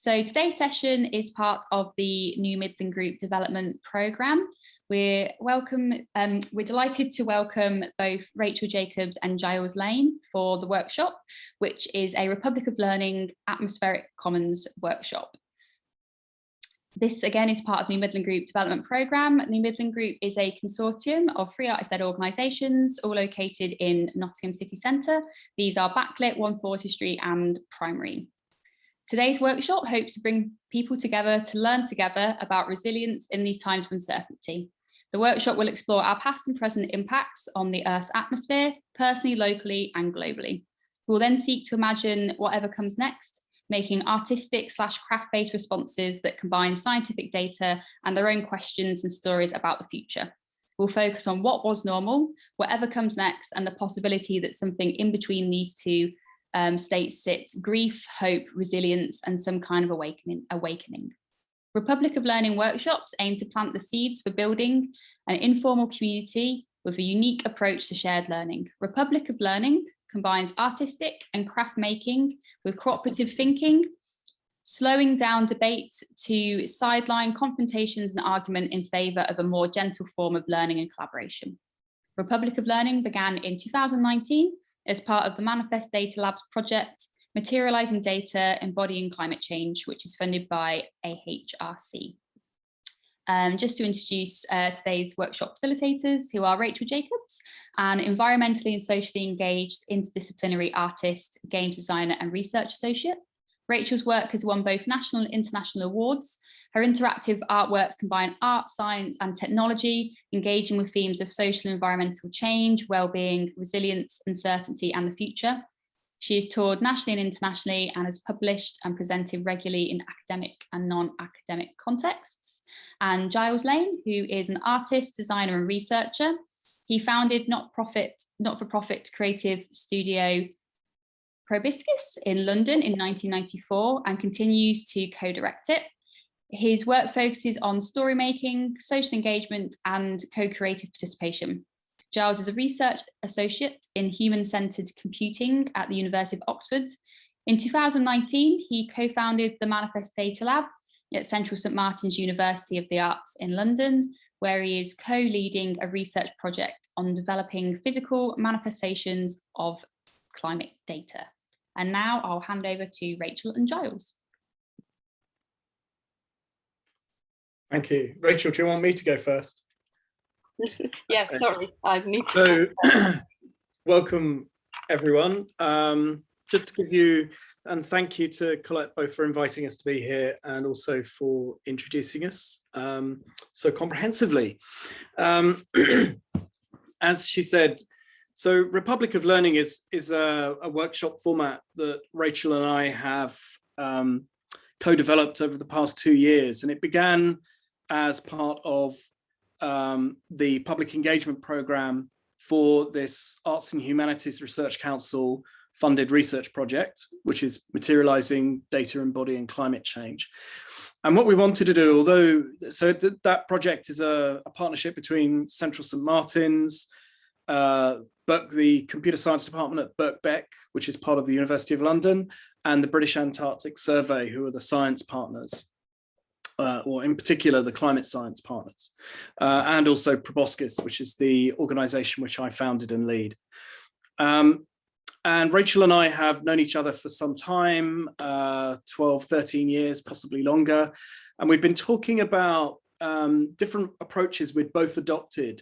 So today's session is part of the New Midland Group Development Programme. We're delighted to welcome both Rachel Jacobs and Giles Lane for the workshop, which is a Republic of Learning Atmospheric Commons workshop. This again is part of New Midland Group Development Programme. New Midland Group is a consortium of free artist-led organisations, all located in Nottingham City Centre. These are Backlit, One Forestry and Primary. Today's workshop hopes to bring people together to learn together about resilience in these times of uncertainty. The workshop will explore our past and present impacts on the Earth's atmosphere, personally, locally and globally. We'll then seek to imagine whatever comes next, making artistic/craft-based responses that combine scientific data and their own questions and stories about the future. We'll focus on what was normal, whatever comes next, and the possibility that something in between these two states sits: grief, hope, resilience, and some kind of awakening. Republic of Learning workshops aim to plant the seeds for building an informal community with a unique approach to shared learning. Republic of Learning combines artistic and craft making with cooperative thinking, slowing down debate to sideline confrontations and argument in favour of a more gentle form of learning and collaboration. Republic of Learning began in 2019 as part of the Manifest Data Labs project, Materialising Data, Embodying Climate Change, which is funded by AHRC. Just to introduce today's workshop facilitators, who are Rachel Jacobs, an environmentally and socially engaged interdisciplinary artist, games designer and research associate. Rachel's work has won both national and international awards. Her interactive artworks combine art, science and technology, engaging with themes of social and environmental change, well-being, resilience, uncertainty and the future. She has toured nationally and internationally and has published and presented regularly in academic and non-academic contexts. And Giles Lane, who is an artist, designer and researcher. He founded not-for-profit creative studio Proboscis in London in 1994 and continues to co-direct it. His work focuses on story making, social engagement and co-creative participation. Giles is a research associate in human-centered computing at the University of Oxford. In 2019, he co-founded the Manifest Data Lab at Central St Martin's University of the Arts in London, where he is co-leading a research project on developing physical manifestations of climate data. And now I'll hand over to Rachel and Giles. Thank you. Rachel, do you want me to go first? Yes, yeah, sorry, I need to. So, welcome everyone. Just to give you, and thank you to Colette both for inviting us to be here and also for introducing us so comprehensively. As she said, so Republic of Learning is a workshop format that Rachel and I have co-developed over the past 2 years, and it began as part of the public engagement programme for this Arts and Humanities Research Council funded research project, which is Materialising Data, Embodying Climate Change. And what we wanted to do, that project is a partnership between Central St Martin's, the Computer Science Department at Birkbeck, which is part of the University of London, and the British Antarctic Survey, who are the science partners. Or in particular, the climate science partners, and also Proboscis, which is the organisation which I founded and lead. And Rachel and I have known each other for some time, 12, 13 years, possibly longer. And we've been talking about different approaches we'd both adopted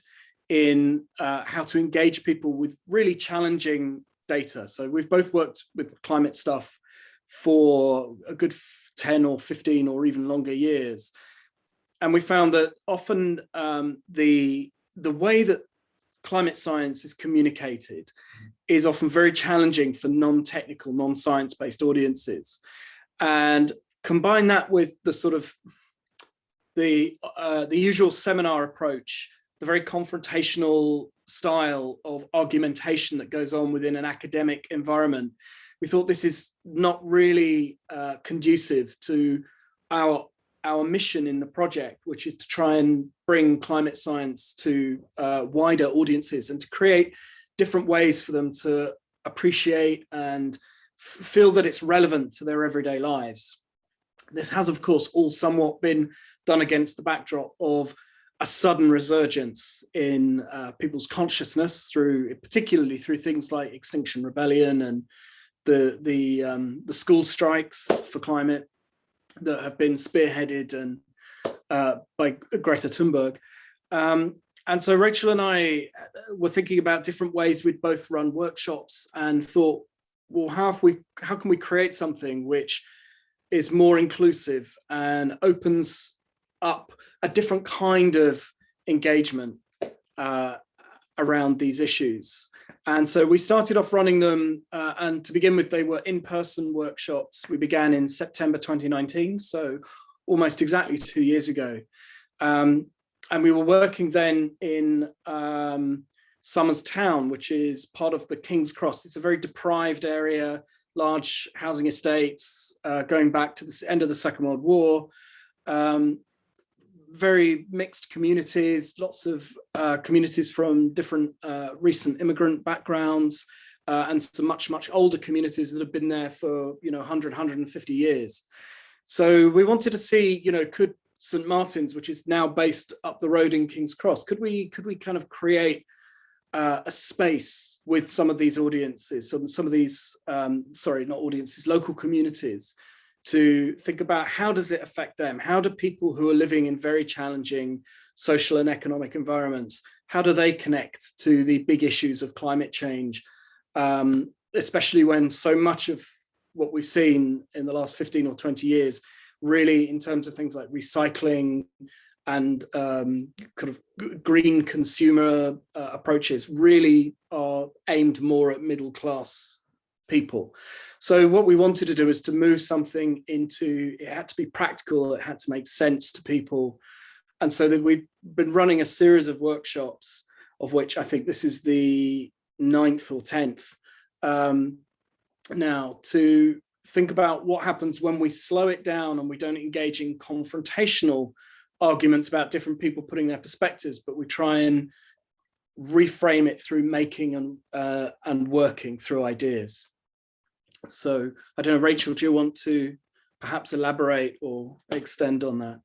in how to engage people with really challenging data. So we've both worked with climate stuff for a good 10 or 15 or even longer years. And we found that often the way that climate science is communicated is often very challenging for non-technical, non-science-based audiences. And combine that with the sort of the usual seminar approach, the very confrontational style of argumentation that goes on within an academic environment. We thought this is not really conducive to our mission in the project, which is to try and bring climate science to wider audiences and to create different ways for them to appreciate and feel that it's relevant to their everyday lives. This has, of course, all somewhat been done against the backdrop of a sudden resurgence in people's consciousness, particularly through things like Extinction Rebellion and the school strikes for climate that have been spearheaded and by Greta Thunberg. And so Rachel and I were thinking about different ways we'd both run workshops and thought, well, how can we create something which is more inclusive and opens up a different kind of engagement around these issues. And so we started off running them, and to begin with, they were in-person workshops. We began in September 2019, so almost exactly 2 years ago. And we were working then in Somers Town, which is part of the King's Cross. It's a very deprived area, large housing estates, going back to the end of the Second World War. Very mixed communities, lots of communities from different recent immigrant backgrounds, and some much older communities that have been there for 100, 150 years. So we wanted to see, could St. Martin's, which is now based up the road in King's Cross, could we kind of create a space with some of these audiences, some of these, sorry, not audiences, local communities, to think about how does it affect them? How do people who are living in very challenging social and economic environments, how do they connect to the big issues of climate change, especially when so much of what we've seen in the last 15 or 20 years, really in terms of things like recycling and kind of green consumer approaches really are aimed more at middle class people. So what we wanted to do is to move something into, it had to be practical, it had to make sense to people. And so that we've been running a series of workshops, of which I think this is the 9th or 10th now, to think about what happens when we slow it down and we don't engage in confrontational arguments about different people putting their perspectives, but we try and reframe it through making and working through ideas. So I don't know, Rachel, do you want to perhaps elaborate or extend on that?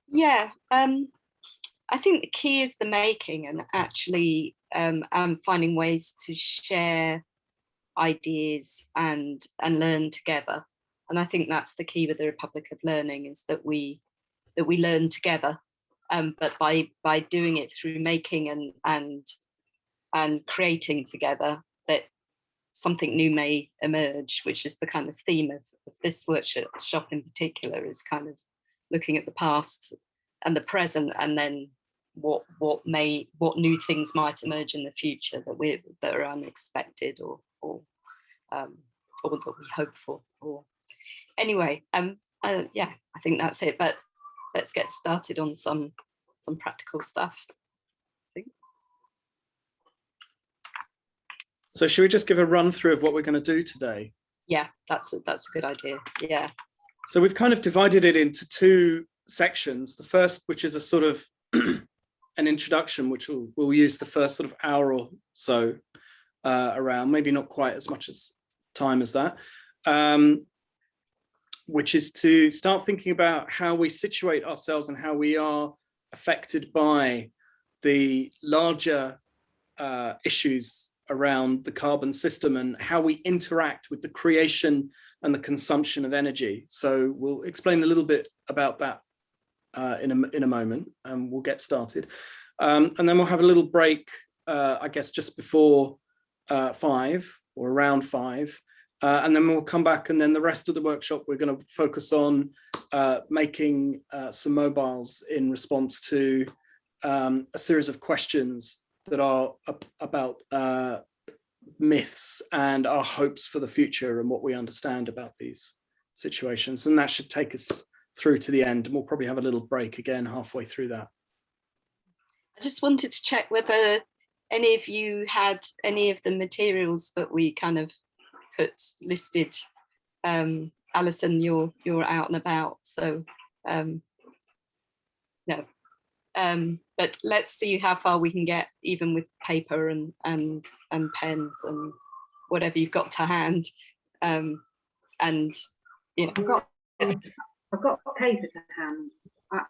Yeah, I think the key is the making and actually finding ways to share ideas and learn together. And I think that's the key with the Republic of Learning, is that we learn together, but by doing it through making and creating together, that something new may emerge, which is the kind of theme of this workshop in particular, is kind of looking at the past and the present, and then what new things might emerge in the future that are unexpected or that we hope for. Or anyway, yeah, I think that's it. But let's get started on some practical stuff. So should we just give a run through of what we're going to do today? Yeah, that's a good idea. Yeah. So we've kind of divided it into two sections. The first, which is a sort of an introduction, which we'll use the first sort of hour or so around, maybe not quite as much as time as that, which is to start thinking about how we situate ourselves and how we are affected by the larger issues around the carbon system and how we interact with the creation and the consumption of energy. So we'll explain a little bit about that in a moment, and we'll get started. And then we'll have a little break, I guess, just before 5 or around 5. And then we'll come back, and then the rest of the workshop, we're going to focus on making some mobiles in response to a series of questions that are about myths and our hopes for the future and what we understand about these situations. And that should take us through to the end. And we'll probably have a little break again halfway through that. I just wanted to check whether any of you had any of the materials that we kind of listed. Alison, you're out and about, so no. But let's see how far we can get, even with paper and pens and whatever you've got to hand. and you know, I've got paper to hand.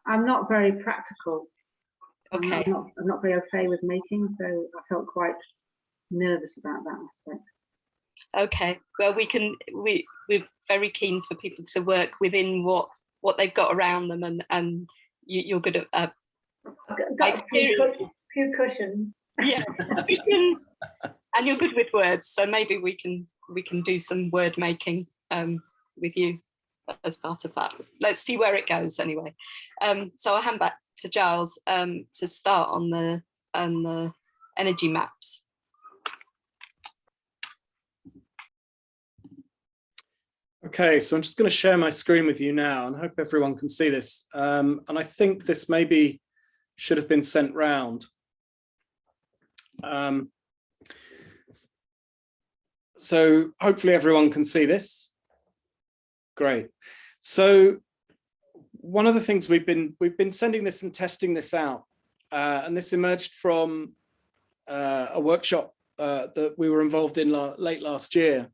I'm not very practical. okay. I'm not very okay with making, so I felt quite nervous about that aspect. Okay, well, we're very keen for people to work within what they've got around them, and you're good at got a few cushions. Yeah, cushions, and you're good with words, so maybe we can do some word making with you as part of that. Let's see where it goes anyway. So I'll hand back to Giles to start on the energy maps. Okay, so I'm just going to share my screen with you now, and I hope everyone can see this. And I think this maybe should have been sent round. So hopefully everyone can see this. Great. So one of the things we've been sending this and testing this out, and this emerged from a workshop that we were involved in late last year.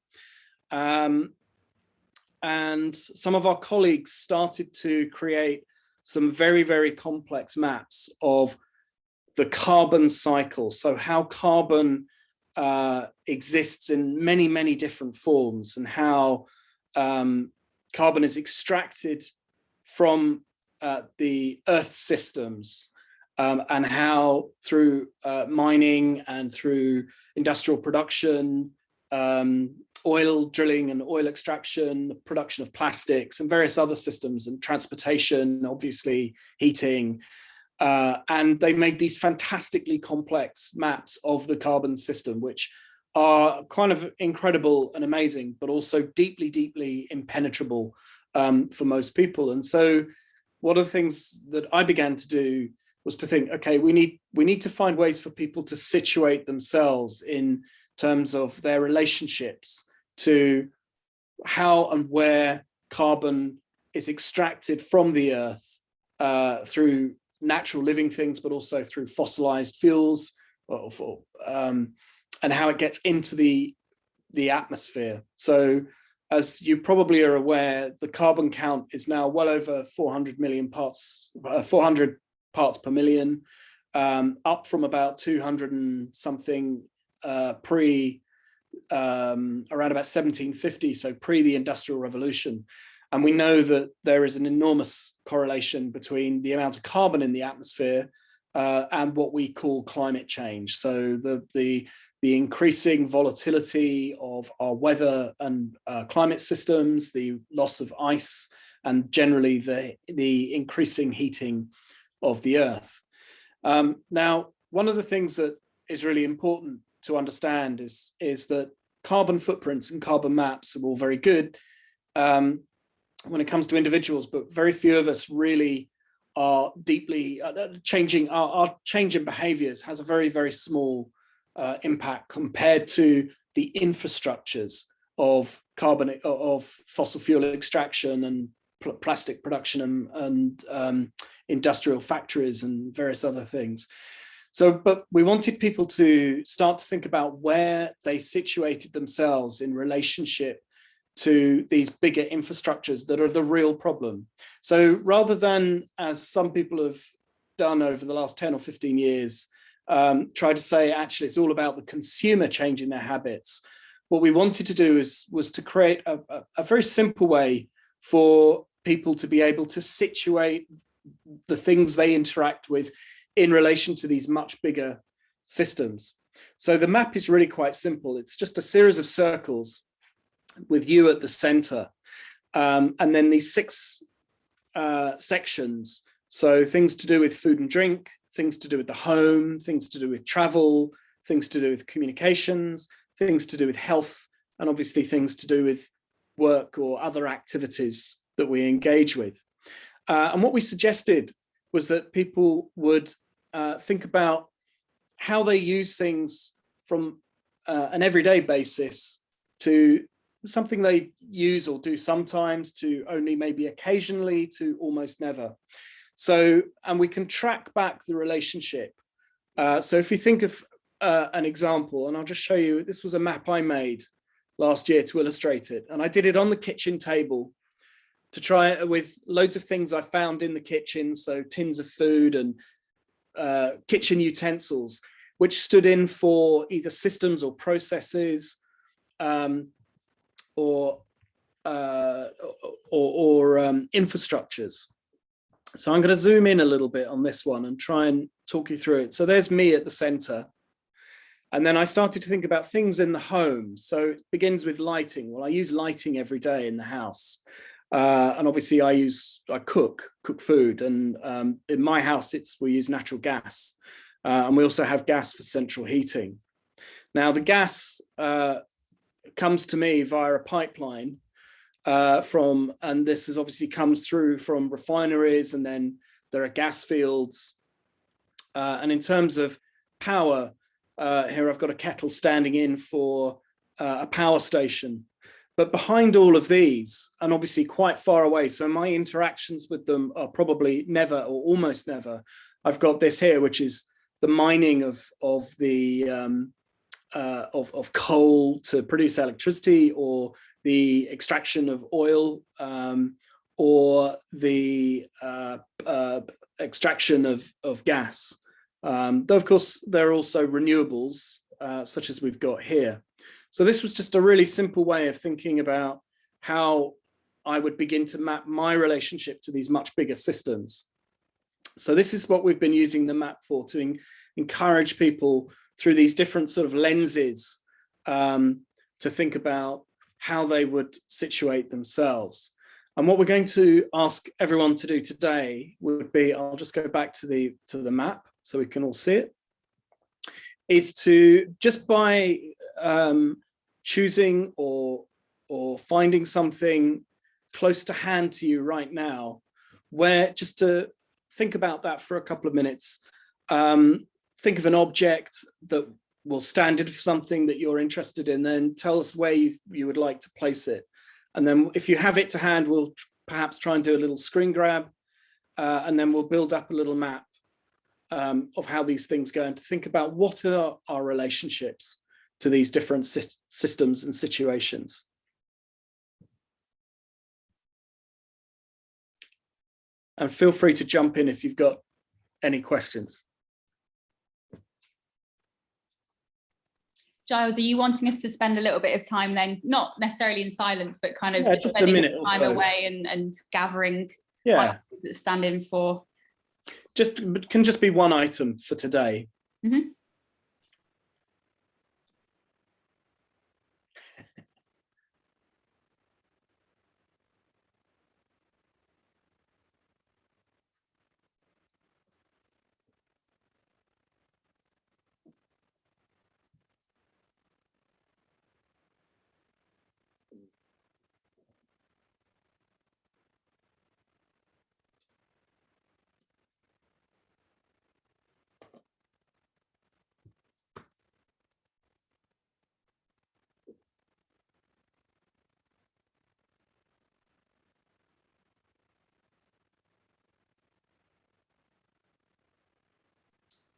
And some of our colleagues started to create some very, very complex maps of the carbon cycle. So how carbon exists in many, many different forms, and how carbon is extracted from the Earth systems, and how through mining and through industrial production, oil drilling and oil extraction, production of plastics and various other systems, and transportation, obviously heating. And they made these fantastically complex maps of the carbon system, which are kind of incredible and amazing, but also deeply, deeply impenetrable for most people. And so one of the things that I began to do was to think, okay, we need to find ways for people to situate themselves in terms of their relationships to how and where carbon is extracted from the earth through natural living things, but also through fossilized fuels, and how it gets into the atmosphere. So as you probably are aware, the carbon count is now well over 400 parts per million, up from about 200 and something around about 1750, so pre the Industrial Revolution. And we know that there is an enormous correlation between the amount of carbon in the atmosphere and what we call climate change. So the increasing volatility of our weather and climate systems, the loss of ice, and generally the increasing heating of the earth. Now, one of the things that is really important to understand is that carbon footprints and carbon maps are all very good when it comes to individuals, but very few of us really are deeply changing. Our change in behaviors has a very, very small impact compared to the infrastructures of carbon, of fossil fuel extraction and plastic production and industrial factories and various other things. So, but we wanted people to start to think about where they situated themselves in relationship to these bigger infrastructures that are the real problem. So rather than, as some people have done over the last 10 or 15 years, try to say, actually, it's all about the consumer changing their habits. What we wanted to do was to create a very simple way for people to be able to situate the things they interact with in relation to these much bigger systems. So the map is really quite simple. It's just a series of circles with you at the center. And then these 6 sections. So things to do with food and drink, things to do with the home, things to do with travel, things to do with communications, things to do with health, and obviously things to do with work or other activities that we engage with. And what we suggested was that people would think about how they use things from an everyday basis to something they use or do sometimes, to only maybe occasionally, to almost never. So, and we can track back the relationship. So if you think of an example, and I'll just show you, this was a map I made last year to illustrate it. And I did it on the kitchen table to try it with loads of things I found in the kitchen. So tins of food and kitchen utensils, which stood in for either systems or processes, or infrastructures. So I'm going to zoom in a little bit on this one and try and talk you through it. So there's me at the center. And then I started to think about things in the home. So it begins with lighting. Well, I use lighting every day in the house. And obviously I cook food. And in my house, we use natural gas. And we also have gas for central heating. Now the gas comes to me via a pipeline and this is obviously comes through from refineries, and then there are gas fields. And in terms of power, here I've got a kettle standing in for a power station. But behind all of these, and obviously quite far away, so my interactions with them are probably never or almost never. I've got this here, which is the mining of coal to produce electricity, or the extraction of oil, or the extraction of gas. Though of course there are also renewables, such as we've got here. So this was just a really simple way of thinking about how I would begin to map my relationship to these much bigger systems. So this is what we've been using the map for, to encourage people through these different sort of lenses to think about how they would situate themselves. And what we're going to ask everyone to do today would be, I'll just go back to the map so we can all see it, is to, just by choosing or finding something close to hand to you right now, where just to think about that for a couple of minutes. Think of an object that will stand in for something that you're interested in, then tell us where you would like to place it. And then if you have it to hand, we'll perhaps try and do a little screen grab, and then we'll build up a little map of how these things go, and to think about what are our relationships to these different systems and situations. And feel free to jump in if you've got any questions. Giles, are you wanting us to spend a little bit of time then, not necessarily in silence, but kind of just a minute or time so away and gathering items that stand in for? Can just be one item for today. Mm-hmm.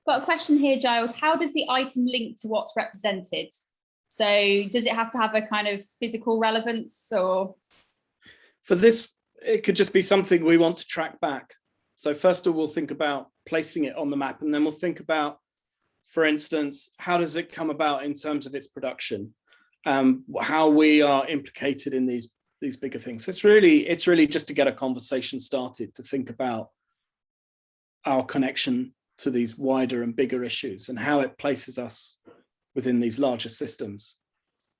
Got a question here, Giles. How does the item link to what's represented? So does it have to have a kind of physical relevance, or? For this, it could just be something we want to track back. So first of all, we'll think about placing it on the map, and then we'll think about, for instance, how does it come about in terms of its production, how we are implicated in these bigger things. So it's really just to get a conversation started, to think about our connection to these wider and bigger issues and how it places us within these larger systems.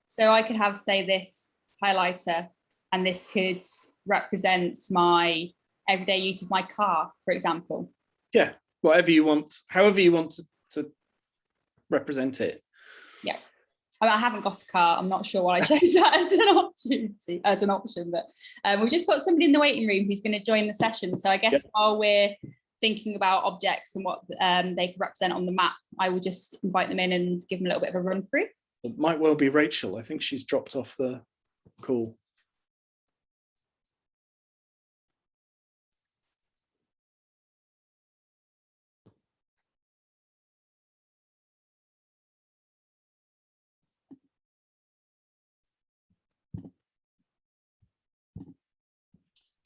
So I could have, say, this highlighter, and this could represent my everyday use of my car, for example. Yeah, whatever you want, however you want to represent it. Yeah. I haven't got a car. I'm not sure why I chose that as an option, but we've just got somebody in the waiting room who's going to join the session. So I guess while we're thinking about objects and what they could represent on the map, I will just invite them in and give them a little bit of a run through. It might well be Rachel. I think she's dropped off the call.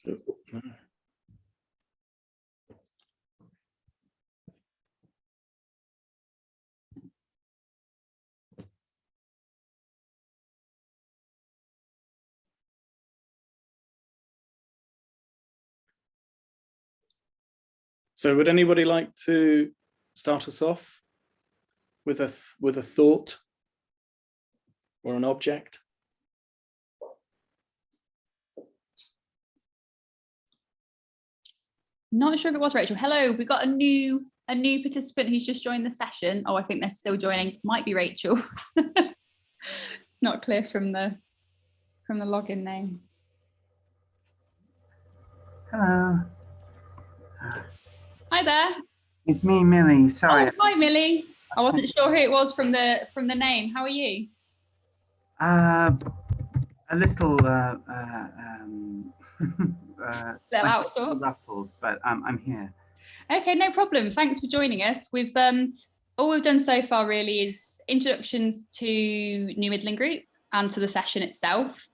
So would anybody like to start us off with a thought or an object? Not sure if it was Rachel. Hello, we've got a new participant who's just joined the session. Oh, I think they're still joining. Might be Rachel. It's not clear from the login name. Hello. Hi there. It's me, Millie. Sorry. Oh, hi, Millie. I wasn't sure who it was from the name. How are you? A little Little out sort. ruffles, but I'm here. Okay, no problem. Thanks for joining us. We've all we've done so far really is introductions to New Midland Group and to the session itself.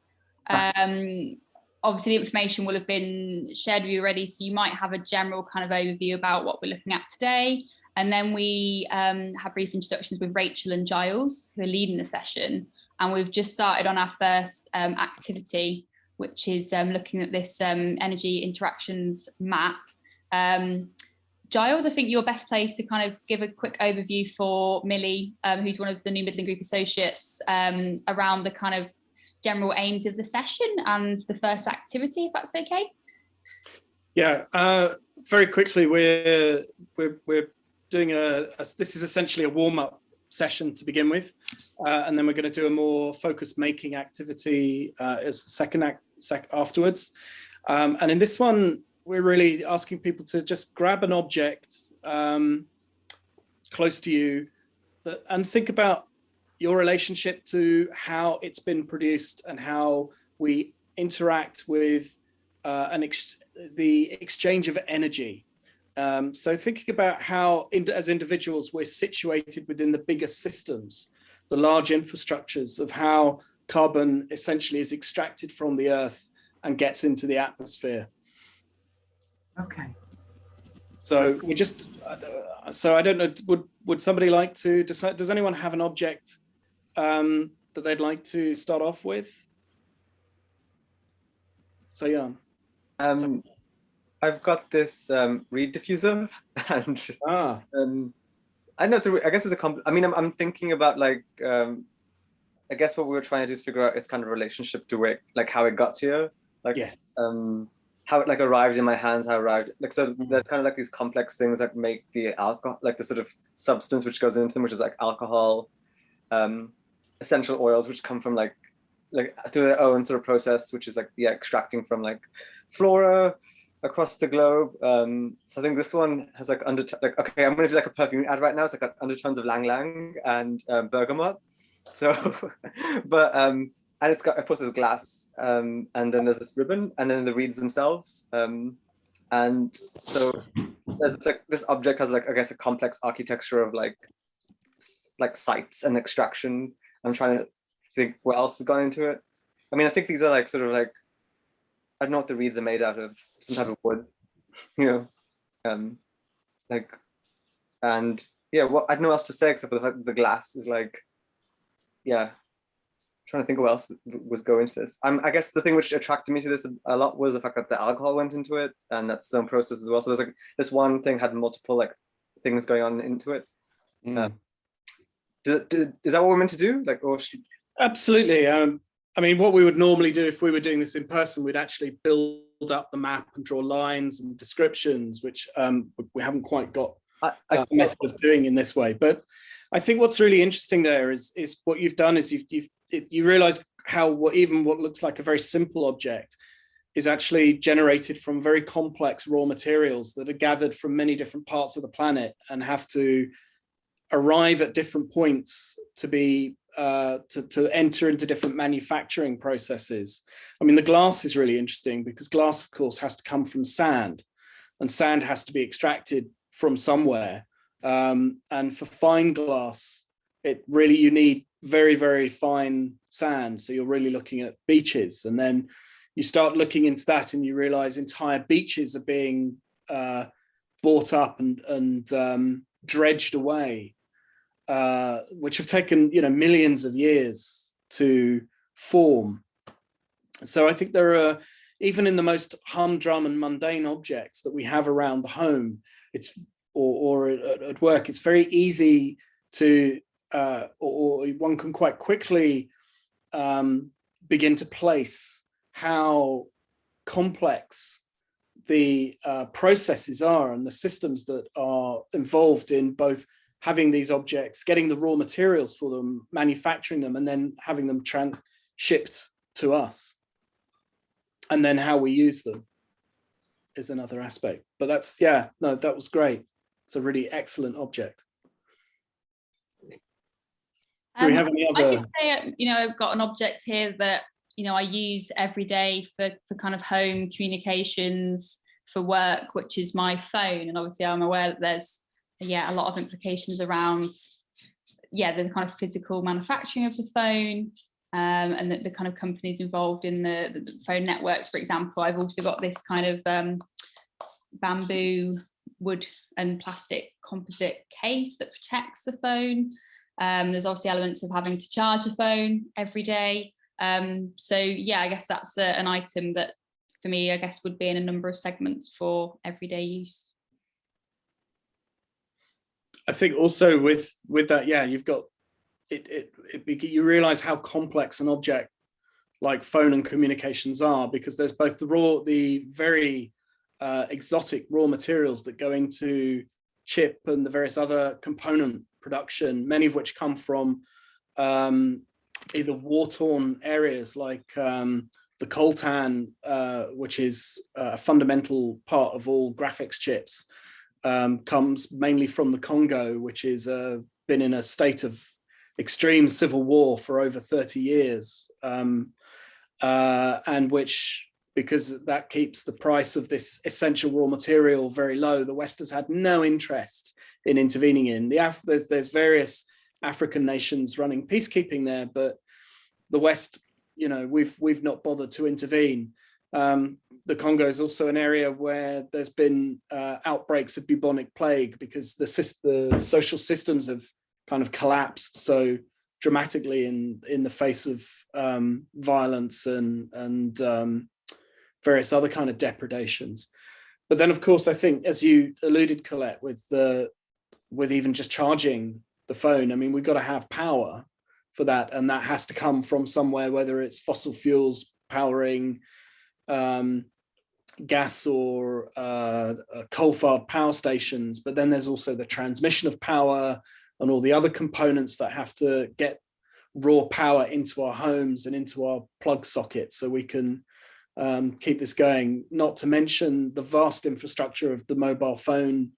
Obviously, the information will have been shared with you already, so you might have a general kind of overview about what we're looking at today. And then we have brief introductions with Rachel and Giles, who are leading the session. And we've just started on our first activity, which is looking at this energy interactions map. Giles, I think you're best placed to kind of give a quick overview for Millie, who's one of the New Midland Group associates, around the kind of general aims of the session and the first activity, if that's okay. Yeah, very quickly, we're doing this is essentially a warm-up session to begin with, and then we're going to do a more focused making activity as the second afterwards. And in this one, we're really asking people to just grab an object close to you and think about your relationship to how it's been produced and how we interact with the exchange of energy. So thinking about how, as individuals, we're situated within the bigger systems, the large infrastructures of how carbon essentially is extracted from the earth and gets into the atmosphere. Okay. So we just, so I don't know, would somebody like to decide, does anyone have an object that they'd like to start off with? So yeah. I've got this reed diffuser, and I know I guess it's a I mean, I'm thinking about like I guess what we were trying to do is figure out its kind of relationship to it, like how it got here, like yes. How it like arrived in my hands, how it arrived, like, so there's kind of like these complex things that make the alcohol, like the sort of substance which goes into them, which is like alcohol, essential oils which come from like through their own sort of process, which is like extracting from like flora across the globe. So I think this one has like okay, I'm gonna do like a perfume ad right now. It's like got undertones of Lang Lang and bergamot. So but and it's got, of course, there's glass, and then there's this ribbon, and then the reeds themselves, and so there's this object has like, I guess, a complex architecture of like sites and extraction. I'm trying to think what else has gone into it. I mean, I think these are like sort of like, I don't know what the reeds are made out of, some type of wood, you know, like, and yeah, what I don't know what else to say except for the fact that the glass is like, yeah. Trying to think what else was going into this. I guess the thing which attracted me to this a lot was the fact that the alcohol went into it, and that's its own process as well. So there's like this one thing had multiple like things going on into it. Is that what we're meant to do? Like, or absolutely. I mean, what we would normally do if we were doing this in person, we'd actually build up the map and draw lines and descriptions, which we haven't quite got a method of doing in this way. But I think what's really interesting there is what you've done is you realize how what looks like a very simple object is actually generated from very complex raw materials that are gathered from many different parts of the planet and have to arrive at different points to be to enter into different manufacturing processes. I mean, the glass is really interesting because glass, of course, has to come from sand, and sand has to be extracted from somewhere. And for fine glass, you need very, very fine sand. So you're really looking at beaches, and then you start looking into that and you realize entire beaches are being bought up and dredged away, which have taken, you know, millions of years to form. So I think there are, even in the most humdrum and mundane objects that we have around the home, it's or at work, it's very easy to, or one can quite quickly begin to place how complex the processes are and the systems that are involved in both having these objects, getting the raw materials for them, manufacturing them, and then having them shipped to us. And then how we use them is another aspect. But that's, yeah, no, that was great. It's a really excellent object. Do we have any other? I could say, you know, I've got an object here that, you know, I use every day for kind of home communications, for work, which is my phone. And obviously I'm aware that there's, yeah, a lot of implications around, yeah, the kind of physical manufacturing of the phone, and the kind of companies involved in the phone networks, for example. I've also got this kind of bamboo, wood and plastic composite case that protects the phone. There's obviously elements of having to charge the phone every day. So yeah, I guess that's an item that for me, I guess, would be in a number of segments for everyday use. I think also with that, yeah, you've got you realize how complex an object like phone and communications are, because there's both the very exotic raw materials that go into chip and the various other component production, many of which come from either war-torn areas like the coltan, which is a fundamental part of all graphics chips, comes mainly from the Congo, which is been in a state of extreme civil war for over 30 years, and which, because that keeps the price of this essential raw material very low, the West has had no interest in intervening in. There's various African nations running peacekeeping there, but the West, you know, we've not bothered to intervene. The Congo is also an area where there's been outbreaks of bubonic plague because the social systems have kind of collapsed so dramatically in the face of violence and various other kind of depredations. But then, of course, I think, as you alluded, Colette, with even just charging the phone, I mean, we've got to have power for that, and that has to come from somewhere, whether it's fossil fuels powering gas or coal-fired power stations. But then there's also the transmission of power and all the other components that have to get raw power into our homes and into our plug sockets so we can keep this going, not to mention the vast infrastructure of the mobile phone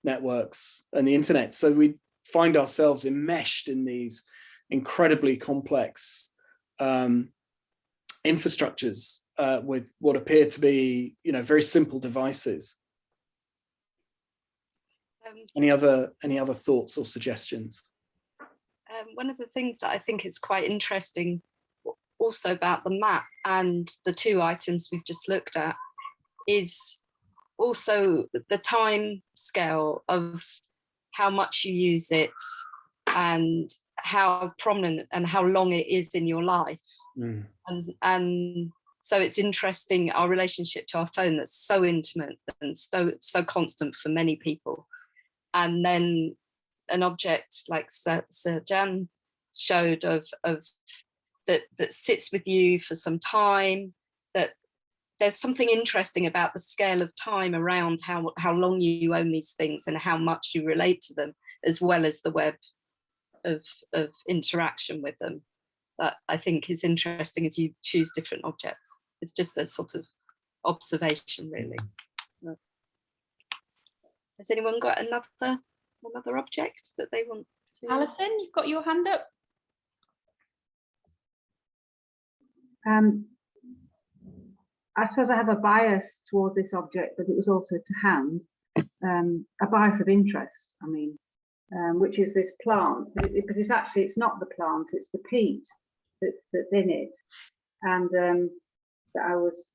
networks and the internet. So we find ourselves enmeshed in these incredibly complex infrastructures with what appear to be, you know, very simple devices. Any other thoughts or suggestions? One of the things that I think is quite interesting also about the map and the two items we've just looked at is also the time scale of how much you use it and how prominent and how long it is in your life. And so it's interesting, our relationship to our phone that's so intimate and so constant for many people. And then an object like Sir Jan showed of that sits with you for some time, that there's something interesting about the scale of time around how long you own these things and how much you relate to them, as well as the web of interaction with them, that I think is interesting as you choose different objects. It's just a sort of observation, really. Has anyone got another object that they want to? Alison, you've got your hand up. I suppose I have a bias towards this object, but it was also to hand, a bias of interest, I mean, which is this plant, but it's not the plant, it's the peat that's in it. And that I was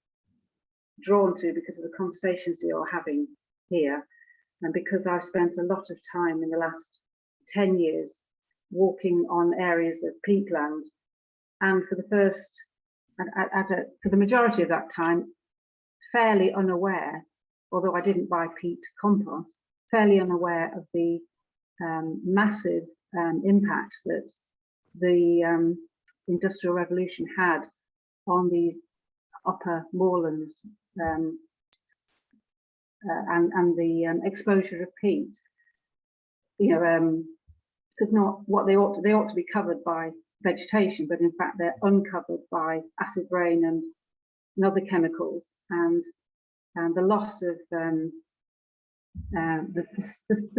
drawn to because of the conversations you're having here, and because I've spent a lot of time in the last 10 years walking on areas of peatland, and for the majority of that time, fairly unaware, although I didn't buy peat compost, fairly unaware of the massive impact that the Industrial Revolution had on these upper moorlands and the exposure of peat. Because not what they ought to be covered by vegetation, but in fact they're uncovered by acid rain and other chemicals, and the loss of the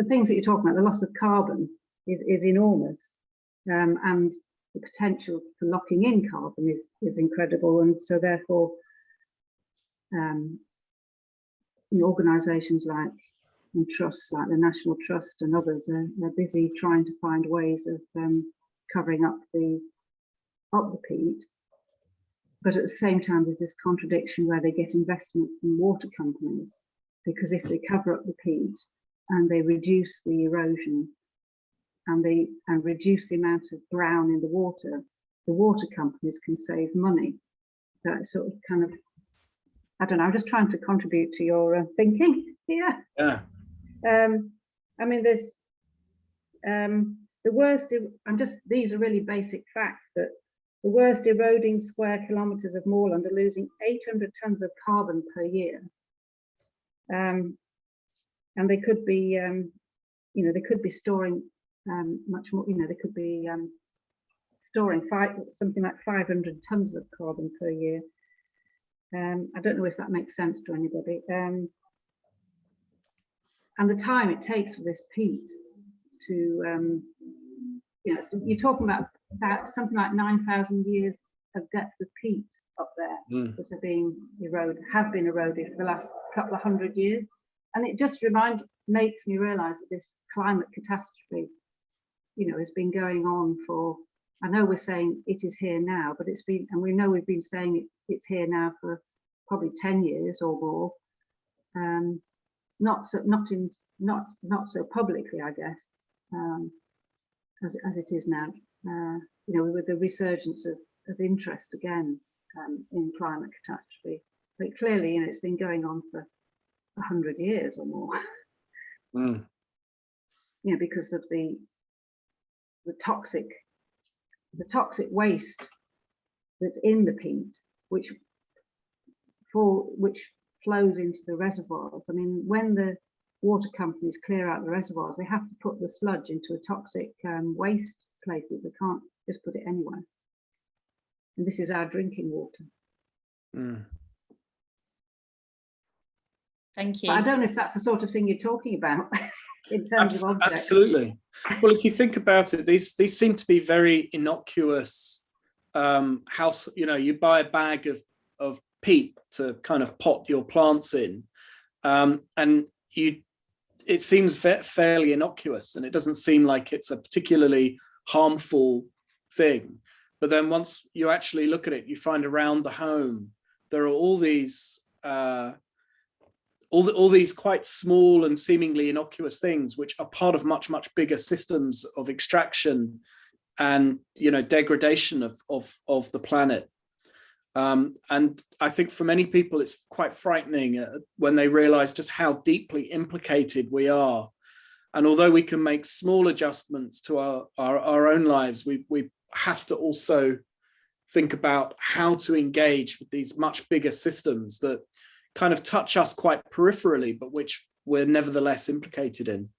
things that you're talking about, the loss of carbon is enormous, and the potential for locking in carbon is incredible, and so therefore organisations like and trusts like the National Trust and others are busy trying to find ways of covering up the peat. But at the same time, there's this contradiction where they get investment from water companies, because if they cover up the peat and they reduce the erosion and reduce the amount of brown in the water companies can save money. That sort of kind of, I don't know, I'm just trying to contribute to your thinking here. Yeah. I mean, there's the worst, these are really basic facts, that the worst eroding square kilometres of moorland are losing 800 tonnes of carbon per year. And they could be, they could be storing much more, they could be storing something like 500 tonnes of carbon per year. I don't know if that makes sense to anybody. And the time it takes for this peat to, so you're talking about something like 9,000 years of depth of peat up there that are being have been eroded for the last couple of 100 years. And it just makes me realise that this climate catastrophe, has been going on for, I know we're saying it is here now, but we know we've been saying it's here now for probably 10 years or more. Not so publicly, I guess, as it is now. With the resurgence of interest again in climate catastrophe, but clearly, it's been going on for 100 years or more. Because of the toxic waste that's in the peat, which flows into the reservoirs. I mean, when the water companies clear out the reservoirs, they have to put the sludge into a toxic waste places. They can't just put it anywhere. And this is our drinking water. Thank you. But I don't know if that's the sort of thing you're talking about in terms of objects. Absolutely. Well, if you think about it, these seem to be very innocuous. House, you buy a bag of peat to kind of pot your plants in, and it seems fairly innocuous, and it doesn't seem like it's a particularly harmful thing. But then once you actually look at it, you find around the home there are all these all these quite small and seemingly innocuous things which are part of much bigger systems of extraction and degradation of the planet. And I think for many people it's quite frightening when they realize just how deeply implicated we are. And although we can make small adjustments to our own lives, we have to also think about how to engage with these much bigger systems that kind of touch us quite peripherally, but which we're nevertheless implicated in.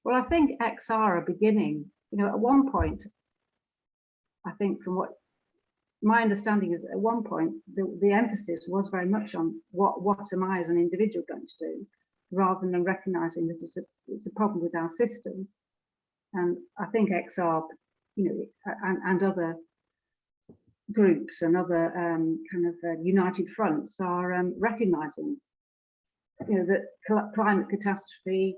Well, I think XR are beginning, at one point, I think from what my understanding is, at one point, the emphasis was very much on what am I as an individual going to do, rather than recognizing that it's a problem with our system. And I think XR, and other groups and other united fronts are recognizing, that climate catastrophe,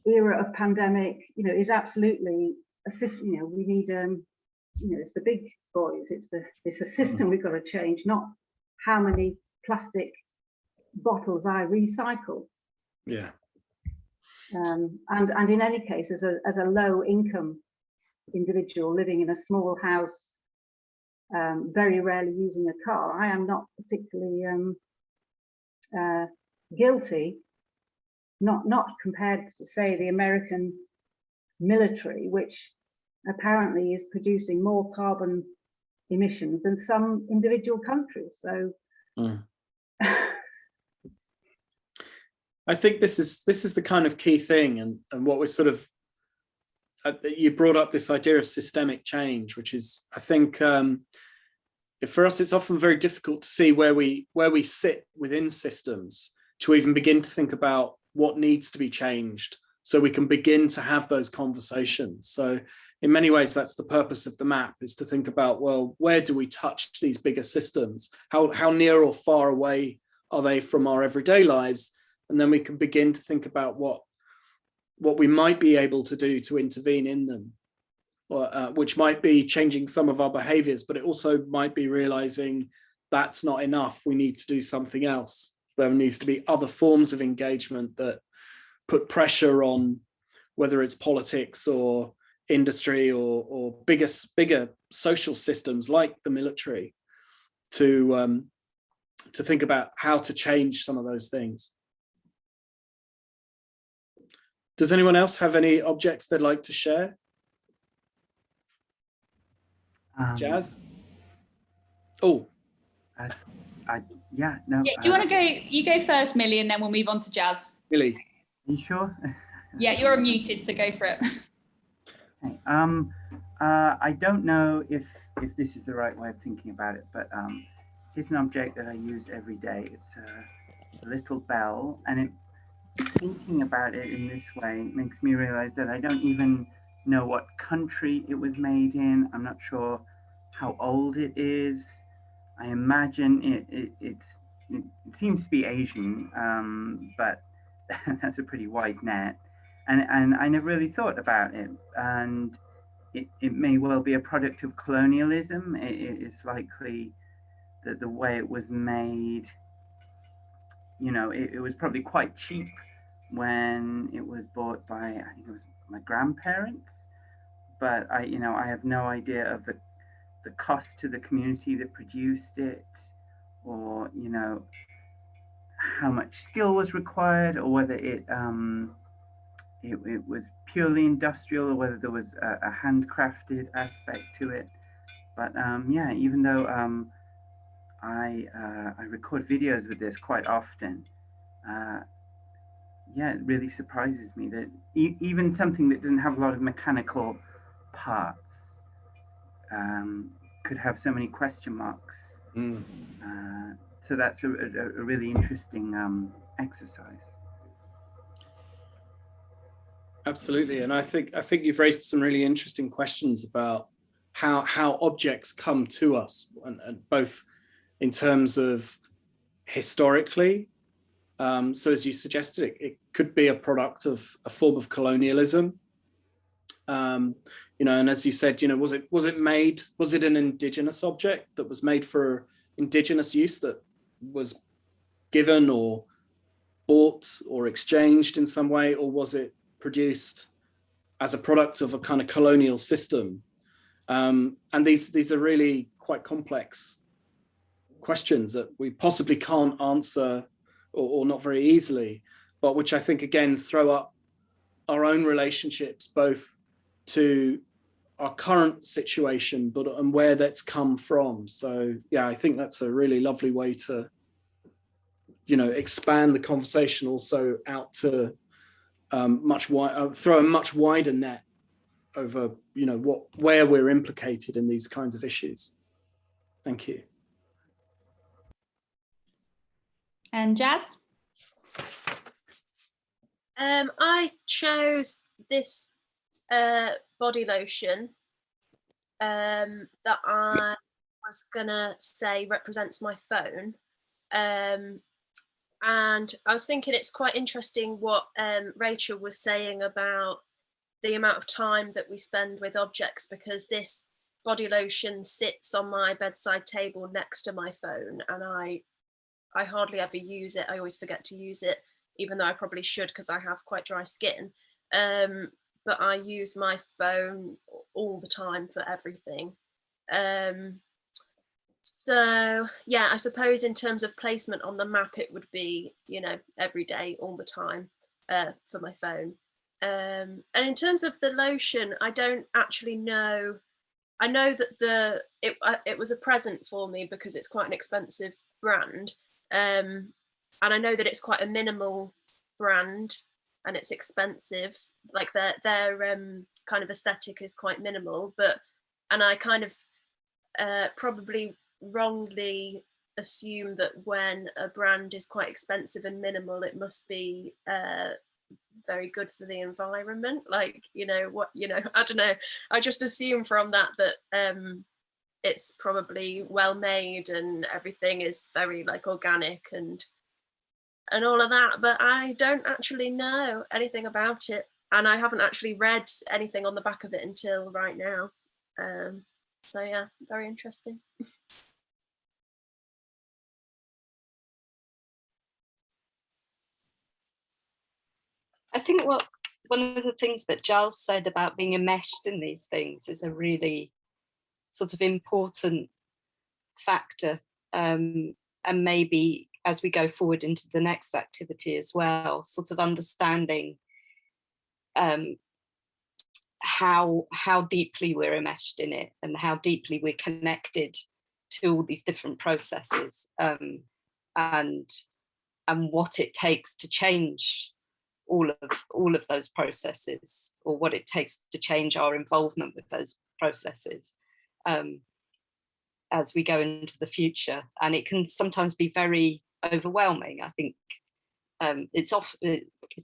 era of pandemic, is absolutely a system. We need it's the big boys. It's the system we've got to change, not how many plastic bottles I recycle. Yeah. And in any case, as a low income individual living in a small house, very rarely using a car, I am not particularly guilty. Not compared to, say, the American military, which apparently is producing more carbon emissions than some individual countries. So I think this is the kind of key thing, and what we're sort of, you brought up this idea of systemic change, which is, I think, for us, it's often very difficult to see where we sit within systems to even begin to think about what needs to be changed, so we can begin to have those conversations. So in many ways, that's the purpose of the map, is to think about, well, where do we touch these bigger systems? How near or far away are they from our everyday lives? And then we can begin to think about what we might be able to do to intervene in them, or, which might be changing some of our behaviors, but it also might be realizing that's not enough. We need to do something else. So there needs to be other forms of engagement that put pressure on, whether it's politics or industry or bigger social systems like the military, to think about how to change some of those things. Does anyone else have any objects they'd like to share? Jazz? Oh. Yeah, no. Yeah, do you want to go? You go first, Millie, and then we'll move on to Jazz. Millie. You sure? Yeah, you're unmuted, so go for it. Okay. I don't know if this is the right way of thinking about it, but it's an object that I use every day. It's a little bell, and thinking about it in this way makes me realize that I don't even know what country it was made in. I'm not sure how old it is. I imagine it seems to be Asian, but that's a pretty wide net. And I never really thought about it. And it may well be a product of colonialism. It's likely that the way it was made, it was probably quite cheap when it was bought by, I think it was my grandparents. But I have no idea of the cost to the community that produced it, or how much skill was required, or whether it was purely industrial, or whether there was a handcrafted aspect to it. But yeah, even though I record videos with this quite often, yeah, it really surprises me that even something that doesn't have a lot of mechanical parts could have so many question marks. So that's a really interesting exercise. Absolutely, and I think you've raised some really interesting questions about how objects come to us, and both in terms of historically. So as you suggested, it could be a product of a form of colonialism. And as you said, was it an indigenous object that was made for indigenous use, that was given or bought or exchanged in some way, or was it produced as a product of a kind of colonial system? And these are really quite complex questions that we possibly can't answer, or not very easily, but which I think again throw up our own relationships both to our current situation, and where that's come from. So yeah, I think that's a really lovely way to expand the conversation also out to throw a much wider net over where we're implicated in these kinds of issues. Thank you. And Jazz? I chose this body lotion that I was gonna say represents my phone, and I was thinking it's quite interesting what Rachel was saying about the amount of time that we spend with objects, because this body lotion sits on my bedside table next to my phone, and I hardly ever use it. I always forget to use it, even though I probably should because I have quite dry skin. But I use my phone all the time for everything. So yeah, I suppose in terms of placement on the map, it would be, you know, every day, all the time, for my phone. And in terms of the lotion, I don't actually know. I know that it was a present for me because it's quite an expensive brand, and I know that it's quite a minimal brand and it's expensive. Like their kind of aesthetic is quite minimal, and I kind of probably wrongly assume that when a brand is quite expensive and minimal, it must be very good for the environment. Like, you know, what, you know, I don't know. I just assume from that it's probably well made and everything is very like organic and all of that. But I don't actually know anything about it, and I haven't actually read anything on the back of it until right now. So yeah, very interesting. I think one of the things that Giles said about being enmeshed in these things is a really sort of important factor, and maybe as we go forward into the next activity as well, sort of understanding how deeply we're enmeshed in it and how deeply we're connected to all these different processes, and what it takes to change all of those processes, or what it takes to change our involvement with those processes as we go into the future. And it can sometimes be very overwhelming. I think it's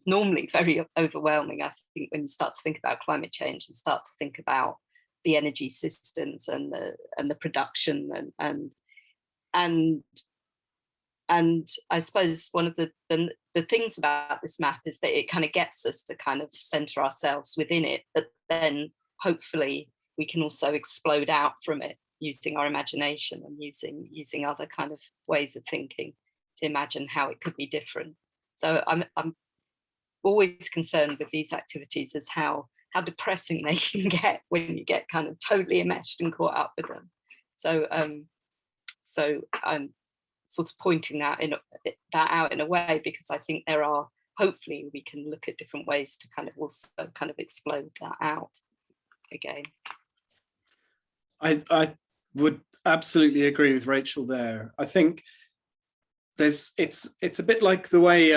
normally very overwhelming, I think, when you start to think about climate change and start to think about the energy systems and the production and I suppose one of the things about this map is that it kind of gets us to kind of center ourselves within it, but then hopefully we can also explode out from it using our imagination and using other kind of ways of thinking to imagine how it could be different. So I'm always concerned with these activities as how depressing they can get when you get kind of totally enmeshed and caught up with them. So I'm sort of pointing that out in a way, because I think hopefully we can look at different ways to kind of also kind of explode that out again. I would absolutely agree with Rachel there. I think it's a bit like the way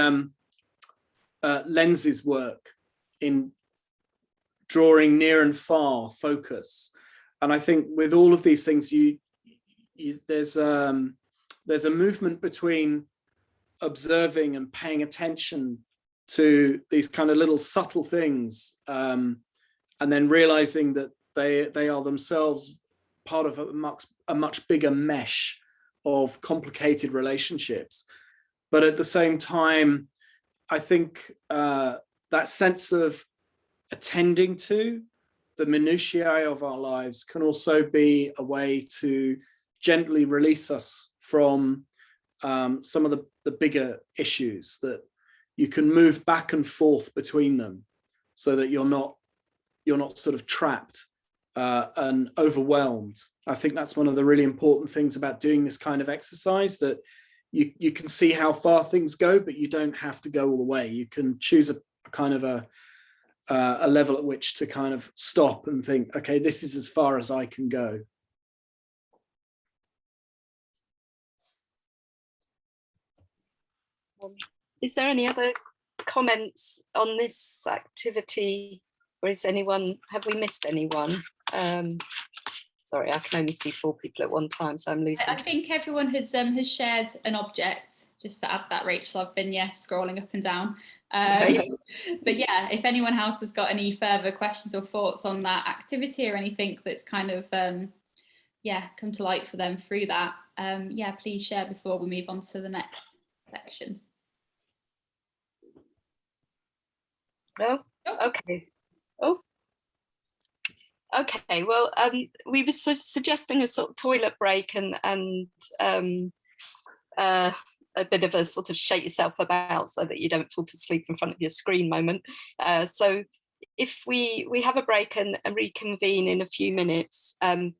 lenses work in drawing near and far focus. And I think with all of these things, there's a movement between observing and paying attention to these kind of little subtle things, and then realizing that they are themselves part of a much bigger mesh of complicated relationships. But at the same time, I think that sense of attending to the minutiae of our lives can also be a way to gently release us from some of the bigger issues, that you can move back and forth between them so that you're not sort of trapped and overwhelmed. I think that's one of the really important things about doing this kind of exercise, that you can see how far things go, but you don't have to go all the way. You can choose a kind of a level at which to kind of stop and think, okay, this is as far as I can go. Is there any other comments on this activity, or have we missed anyone? Sorry, I can only see 4 people at one time, so I'm losing. I think everyone has shared an object. Just to add that, Rachel, I've been scrolling up and down. But yeah, if anyone else has got any further questions or thoughts on that activity, or anything that's kind of come to light for them through that, please share before we move on to the next section. Oh, okay. Oh, Okay, well, we were suggesting a sort of toilet break and a bit of a sort of shake yourself about so that you don't fall to sleep in front of your screen moment. So if we have a break and reconvene in a few minutes, I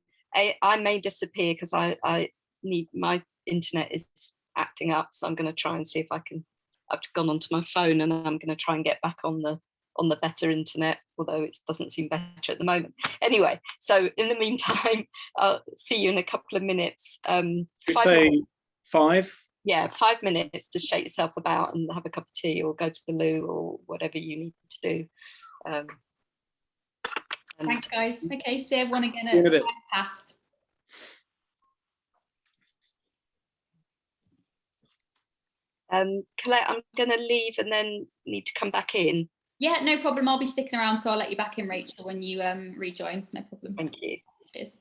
may disappear because I need, my internet is acting up, so I'm going to try and see if I can. I've gone onto my phone and I'm going to try and get back on the better internet, although it doesn't seem better at the moment. Anyway, so in the meantime, I'll see you in a couple of minutes. We say 5? Yeah, 5 minutes to shake yourself about and have a cup of tea or go to the loo or whatever you need to do. Thanks, guys. Okay, see everyone again at past. Colette, I'm going to leave and then need to come back in. Yeah, no problem. I'll be sticking around, so I'll let you back in, Rachel, when you rejoin. No problem. Thank you. Cheers.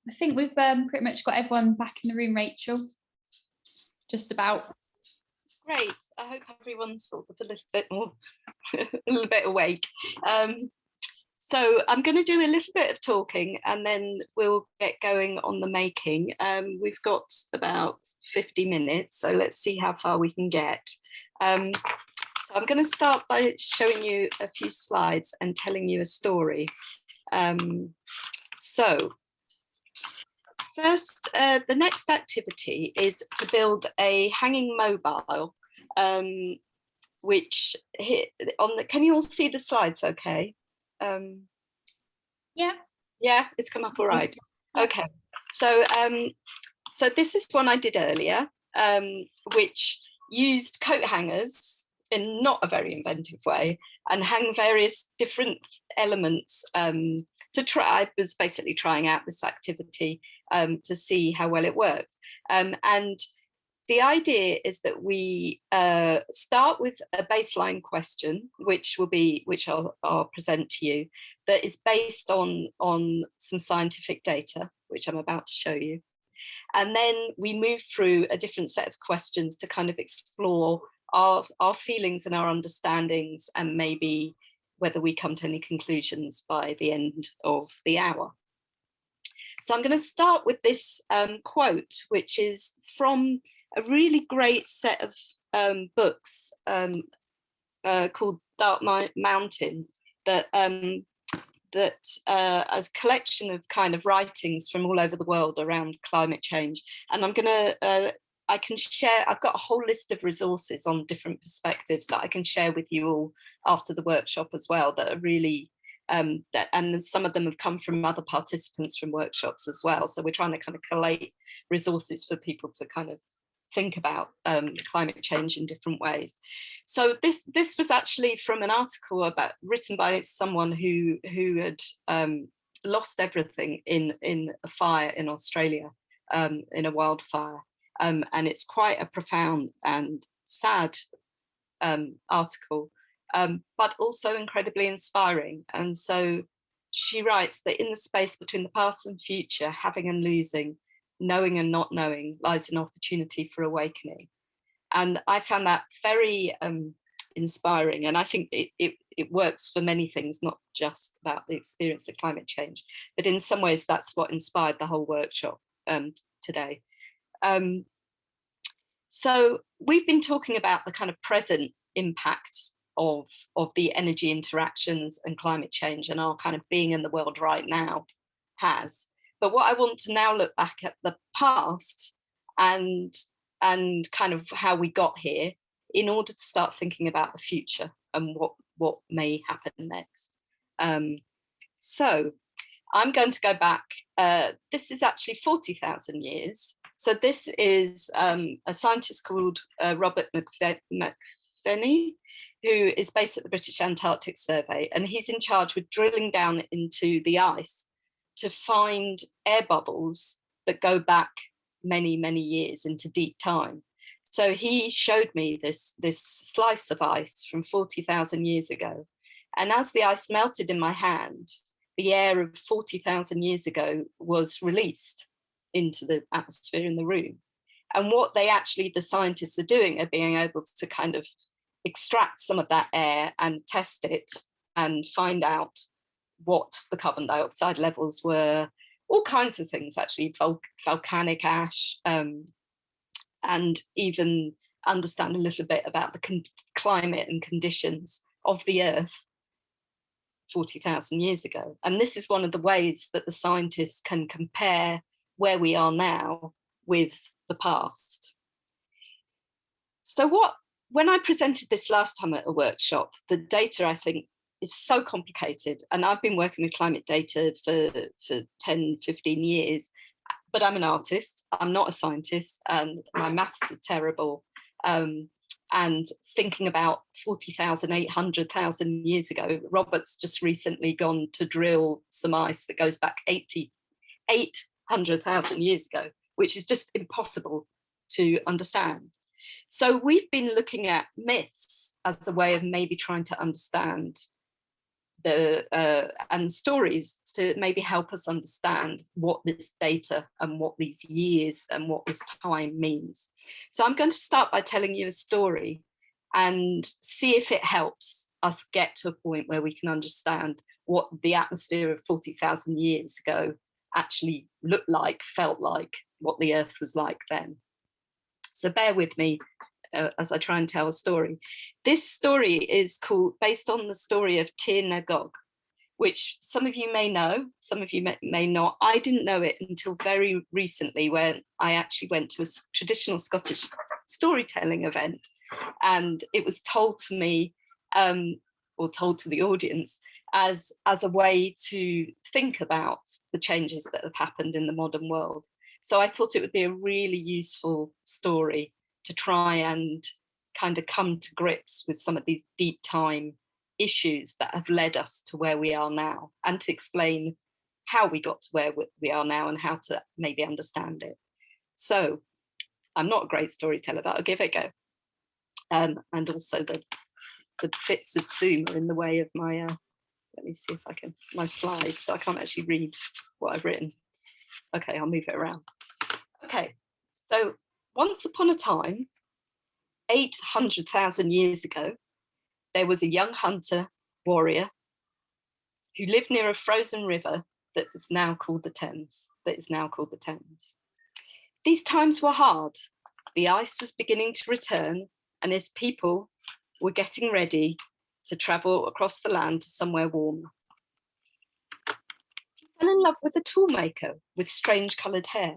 I think we've pretty much got everyone back in the room, Rachel. Just about. Great. I hope everyone's sort of a little bit more, a little bit awake. So I'm going to do a little bit of talking and then we'll get going on the making. We've got about 50 minutes, so let's see how far we can get. So I'm going to start by showing you a few slides and telling you a story. So first, the next activity is to build a hanging mobile, which on the, can you all see the slides okay? Yeah, it's come up all right. Okay, so so this is one I did earlier, which used coat hangers in not a very inventive way and hang various different elements to try. I was basically trying out this activity to see how well it worked. And the idea is that we start with a baseline question, which I'll present to you, that is based on some scientific data, which I'm about to show you. And then we move through a different set of questions to kind of explore our feelings and our understandings, and maybe whether we come to any conclusions by the end of the hour. So I'm going to start with this quote, which is from a really great set of books called Dark Mountain, that as a collection of kind of writings from all over the world around climate change. And I'm going to, I can share, I've got a whole list of resources on different perspectives that I can share with you all after the workshop as well, that are really, and some of them have come from other participants from workshops as well. So we're trying to kind of collate resources for people to kind of think about climate change in different ways. So this was actually from an article written by someone who had lost everything in a fire in Australia, in a wildfire, and it's quite a profound and sad article, but also incredibly inspiring. And so she writes that in the space between the past and future, having and losing, knowing and not knowing, lies an opportunity for awakening. And I found that very inspiring. And I think it works for many things, not just about the experience of climate change, but in some ways that's what inspired the whole workshop today. So we've been talking about the kind of present impact of the energy interactions and climate change, and our kind of being in the world right now has. But what I want to now look back at the past and kind of how we got here in order to start thinking about the future and what may happen next. So I'm going to go back. This is actually 40,000 years. So this is a scientist called Robert McVenny, who is based at the British Antarctic Survey, and he's in charge with drilling down into the ice to find air bubbles that go back many, many years into deep time. So he showed me this slice of ice from 40,000 years ago. And as the ice melted in my hand, the air of 40,000 years ago was released into the atmosphere in the room. And what the scientists are doing are being able to kind of extract some of that air and test it and find out what the carbon dioxide levels were, all kinds of things, actually, volcanic ash, and even understand a little bit about the climate and conditions of the Earth 40,000 years ago. And this is one of the ways that the scientists can compare where we are now with the past. So when I presented this last time at a workshop, the data, I think, is so complicated. And I've been working with climate data for 10, 15 years, but I'm an artist, I'm not a scientist, and my maths are terrible. And thinking about 40,000, 800,000 years ago, Robert's just recently gone to drill some ice that goes back 800,000 years ago, which is just impossible to understand. So we've been looking at myths as a way of maybe trying to understand and stories to maybe help us understand what this data and what these years and what this time means. So I'm going to start by telling you a story and see if it helps us get to a point where we can understand what the atmosphere of 40,000 years ago actually looked like, felt like, what the earth was like then. So bear with me as I try and tell a story. This story is based on the story of Tir na Gog, which some of you may know, some of you may not. I didn't know it until very recently, when I actually went to a traditional Scottish storytelling event, and it was told to me, or told to the audience, as a way to think about the changes that have happened in the modern world. So I thought it would be a really useful story to try and kind of come to grips with some of these deep time issues that have led us to where we are now, and to explain how we got to where we are now and how to maybe understand it. So I'm not a great storyteller, but I'll give it a go. And also the bits of Zoom are in the way of my, let me see if I can, my slides, so I can't actually read what I've written. Okay, I'll move it around. Okay, so once upon a time, 800,000 years ago, there was a young hunter warrior who lived near a frozen river that is now called the Thames. These times were hard. The ice was beginning to return, and his people were getting ready to travel across the land to somewhere warmer. He fell in love with a toolmaker with strange coloured hair.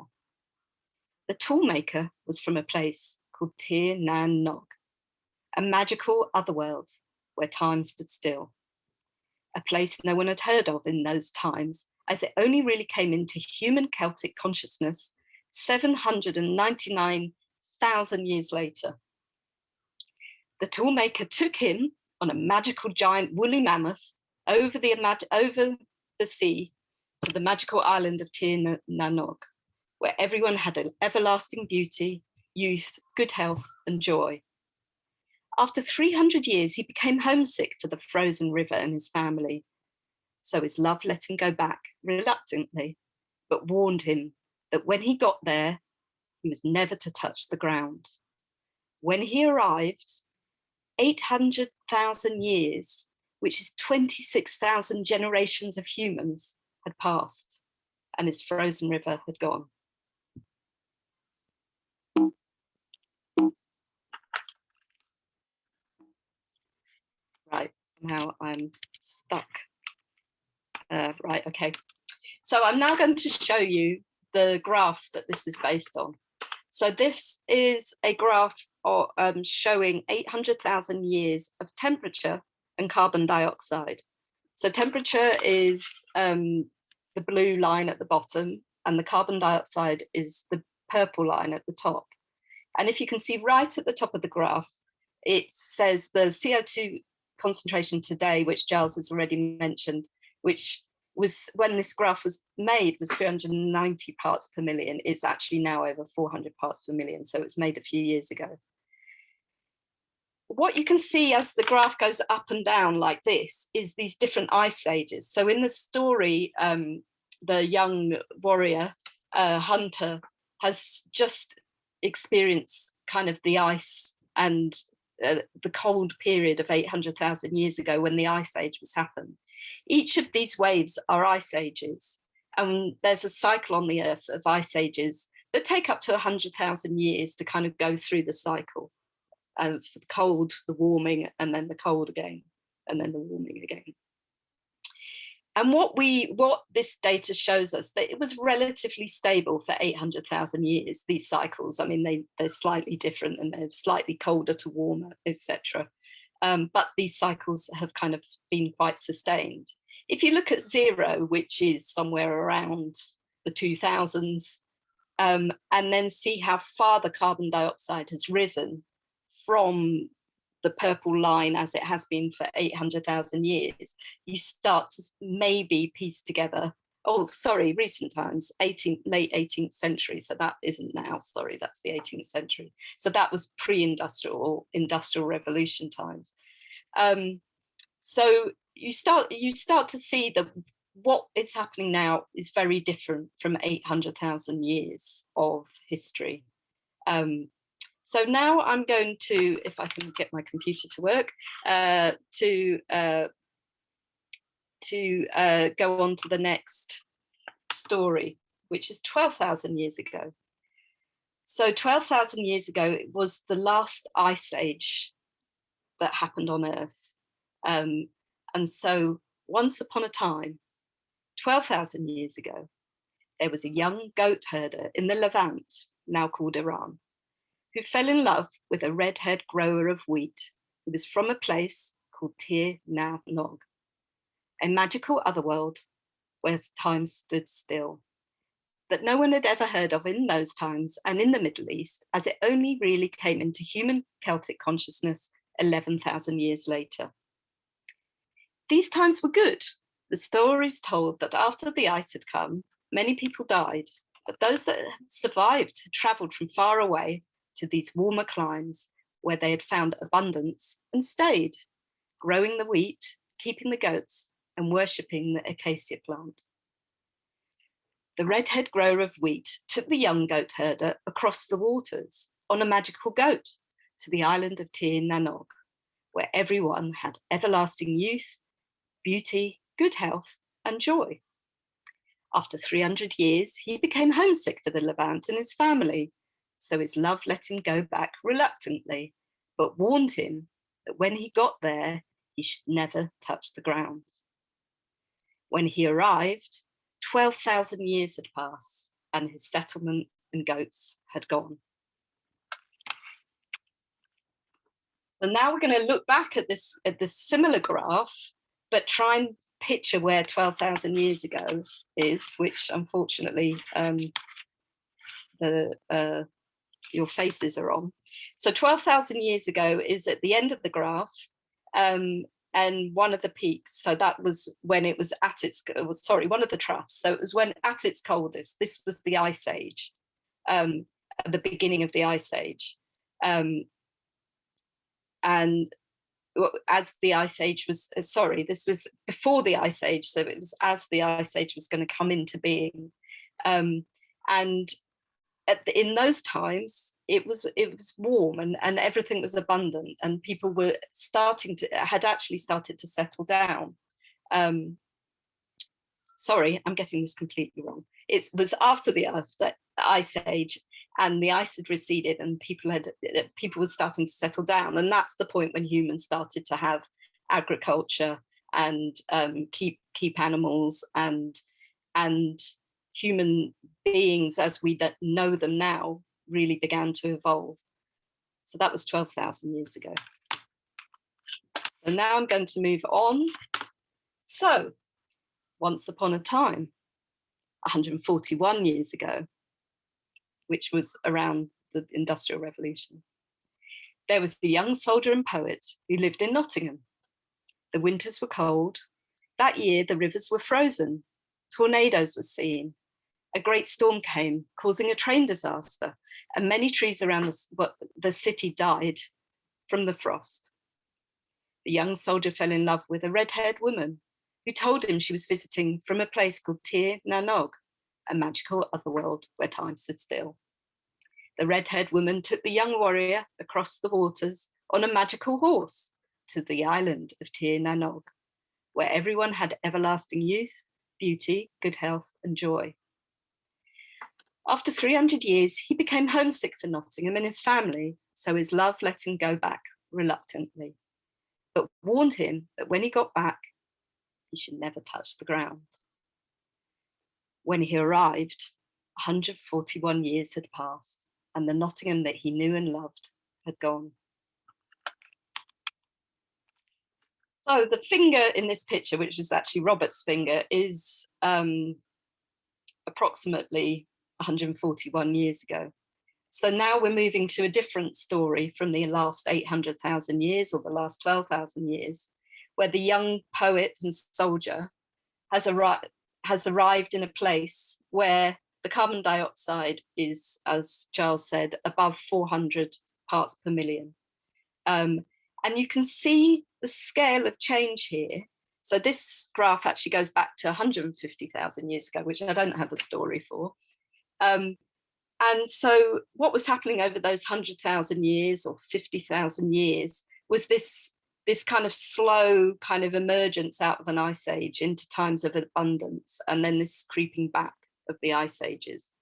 The toolmaker was from a place called Tir na Nog, a magical otherworld where time stood still. A place no one had heard of in those times, as it only really came into human Celtic consciousness 799,000 years later. The toolmaker took him on a magical giant woolly mammoth over the sea to the magical island of Tir na Nog, where everyone had an everlasting beauty, youth, good health, and joy. After 300 years, he became homesick for the frozen river and his family. So his love let him go back reluctantly, but warned him that when he got there, he was never to touch the ground. When he arrived, 800,000 years, which is 26,000 generations of humans, had passed, and his frozen river had gone. Right, somehow I'm stuck. Right, okay. So I'm now going to show you the graph that this is based on. So this is a graph showing 800,000 years of temperature and carbon dioxide. So temperature is the blue line at the bottom, and the carbon dioxide is the purple line at the top. And if you can see right at the top of the graph, it says the CO2 concentration today, which Giles has already mentioned, which was, when this graph was made, was 390 parts per million. It's actually now over 400 parts per million, so it was made a few years ago. What you can see as the graph goes up and down like this is these different ice ages. So in the story, the young warrior hunter has just experienced kind of the ice and the cold period of 800,000 years ago, when the ice age was happened. Each of these waves are ice ages, and there's a cycle on the earth of ice ages that take up to 100,000 years to kind of go through the cycle. And for the cold, the warming, and then the cold again, and then the warming again. And what this data shows us, that it was relatively stable for 800,000 years, these cycles. I mean, they're slightly different, and they're slightly colder to warmer, etc. But these cycles have kind of been quite sustained. If you look at zero, which is somewhere around the 2000s, and then see how far the carbon dioxide has risen from the purple line as it has been for 800,000 years, you start to maybe piece together, recent times, late 18th century. So that isn't now, sorry, that's the 18th century. So that was pre-industrial or industrial revolution times. So you start to see that what is happening now is very different from 800,000 years of history. So now I'm going to, if I can get my computer to work, go on to the next story, which is 12,000 years ago. So 12,000 years ago, it was the last ice age that happened on Earth. And so once upon a time, 12,000 years ago, there was a young goat herder in the Levant, now called Iran, who fell in love with a red-haired grower of wheat who was from a place called Tir Na Nog, a magical otherworld where time stood still, that no one had ever heard of in those times and in the Middle East, as it only really came into human Celtic consciousness 11,000 years later. These times were good. The stories told that after the ice had come, many people died, but those that had survived had travelled from far away to these warmer climes where they had found abundance and stayed, growing the wheat, keeping the goats, and worshipping the acacia plant. The red-haired grower of wheat took the young goat herder across the waters on a magical goat to the island of Tir Na Nog, where everyone had everlasting youth, beauty, good health, and joy. After 300 years, he became homesick for the Levant and his family, so his love let him go back reluctantly, but warned him that when he got there, he should never touch the ground. When he arrived, 12,000 years had passed and his settlement and goats had gone. So now we're going to look back at this similar graph, but try and picture where 12,000 years ago is, which unfortunately your faces are on. So 12,000 years ago is at the end of the graph, and one of the peaks. So that was when it was at its, one of the troughs. So it was when at its coldest. This was the Ice Age, at the beginning of the Ice Age. And as the Ice Age was, this was before the Ice Age. So it was as the Ice Age was going to come into being. And in those times, it was warm and everything was abundant, and people were had actually started to settle down. Sorry, I'm getting this completely wrong. It was after the Ice Age, and the ice had receded, and people were starting to settle down, and that's the point when humans started to have agriculture and keep animals and human beings as we know them now really began to evolve. So that was 12,000 years ago. So now I'm going to move on. So once upon a time, 141 years ago, which was around the Industrial Revolution, there was a young soldier and poet who lived in Nottingham. The winters were cold. That year, the rivers were frozen. Tornadoes were seen. A great storm came, causing a train disaster, and many trees around the city died from the frost. The young soldier fell in love with a red-haired woman who told him she was visiting from a place called Tir Na Nog, a magical otherworld where time stood still. The red-haired woman took the young warrior across the waters on a magical horse to the island of Tir Na Nog, where everyone had everlasting youth, beauty, good health, and joy. After 300 years, he became homesick for Nottingham and his family, so his love let him go back reluctantly, but warned him that when he got back, he should never touch the ground. When he arrived, 141 years had passed, and the Nottingham that he knew and loved had gone. So the finger in this picture, which is actually Robert's finger, is approximately 141 years ago. So now we're moving to a different story from the last 800,000 years or the last 12,000 years, where the young poet and soldier has arrived in a place where the carbon dioxide is, as Giles said, above 400 parts per million. And you can see the scale of change here. So this graph actually goes back to 150,000 years ago, which I don't have a story for. And so what was happening over those 100,000 years or 50,000 years was this kind of slow kind of emergence out of an ice age into times of abundance, and then this creeping back of the ice ages.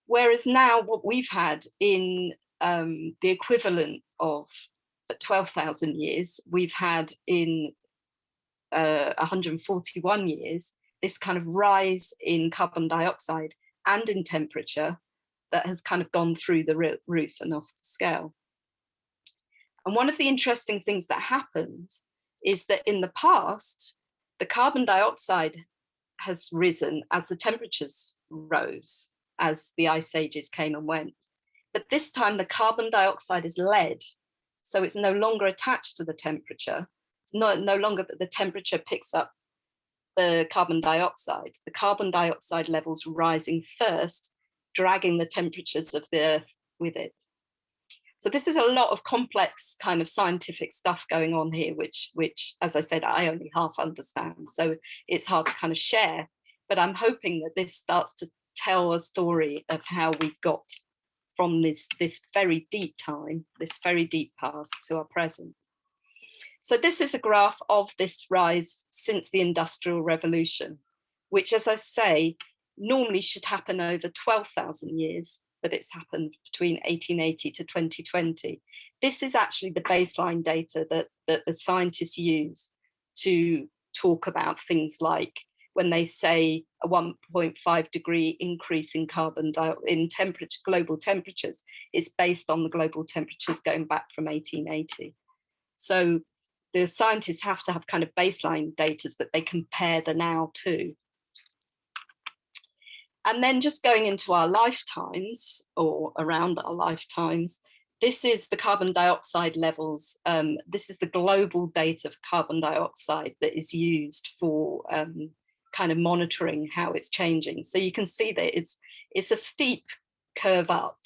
Whereas now what we've had in the equivalent of 12,000 years, we've had in 141 years, this kind of rise in carbon dioxide and in temperature that has kind of gone through the roof and off the scale. And one of the interesting things that happened is that in the past, the carbon dioxide has risen as the temperatures rose, as the ice ages came and went. But this time the carbon dioxide is lead, so it's no longer attached to the temperature. It's no longer that the temperature picks up the carbon dioxide levels rising first, dragging the temperatures of the Earth with it. So this is a lot of complex kind of scientific stuff going on here, which, as I said, I only half understand. So it's hard to kind of share, but I'm hoping that this starts to tell a story of how we got from this very deep time, this very deep past to our present. So this is a graph of this rise since the Industrial Revolution, which, as I say, normally should happen over 12,000 years, but it's happened between 1880 to 2020. This is actually the baseline data that the scientists use to talk about things like when they say a 1.5 degree increase in global temperatures, it's based on the global temperatures going back from 1880. So the scientists have to have kind of baseline data that they compare the now to. And then just going into our lifetimes or around our lifetimes, this is the carbon dioxide levels. This is the global data for carbon dioxide that is used for kind of monitoring how it's changing. So you can see that it's a steep curve up,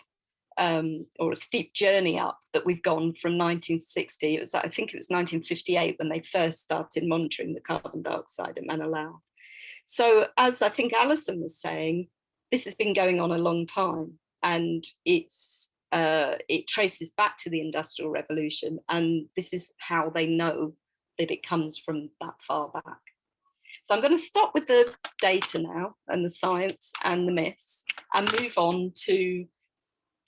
or a steep journey up, that we've gone from 1960. I think it was 1958 when they first started monitoring the carbon dioxide at Manalau. So as I think Alison was saying, this has been going on a long time, and it traces back to the Industrial Revolution, and this is how they know that it comes from that far back. So I'm going to stop with the data now and the science and the myths and move on to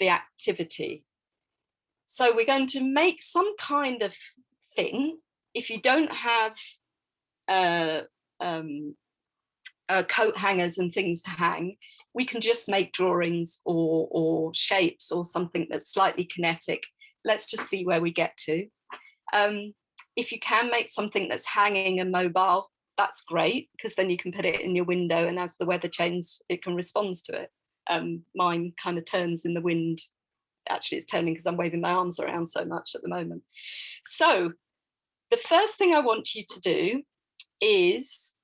the activity. So we're going to make some kind of thing. If you don't have coat hangers and things to hang, we can just make drawings or shapes or something that's slightly kinetic. Let's just see where we get to. If you can make something that's hanging and mobile, that's great, because then you can put it in your window, and as the weather changes, it can respond to it. Mine kind of turns in the wind. Actually, it's turning because I'm waving my arms around so much at the moment. So the first thing I want you to do is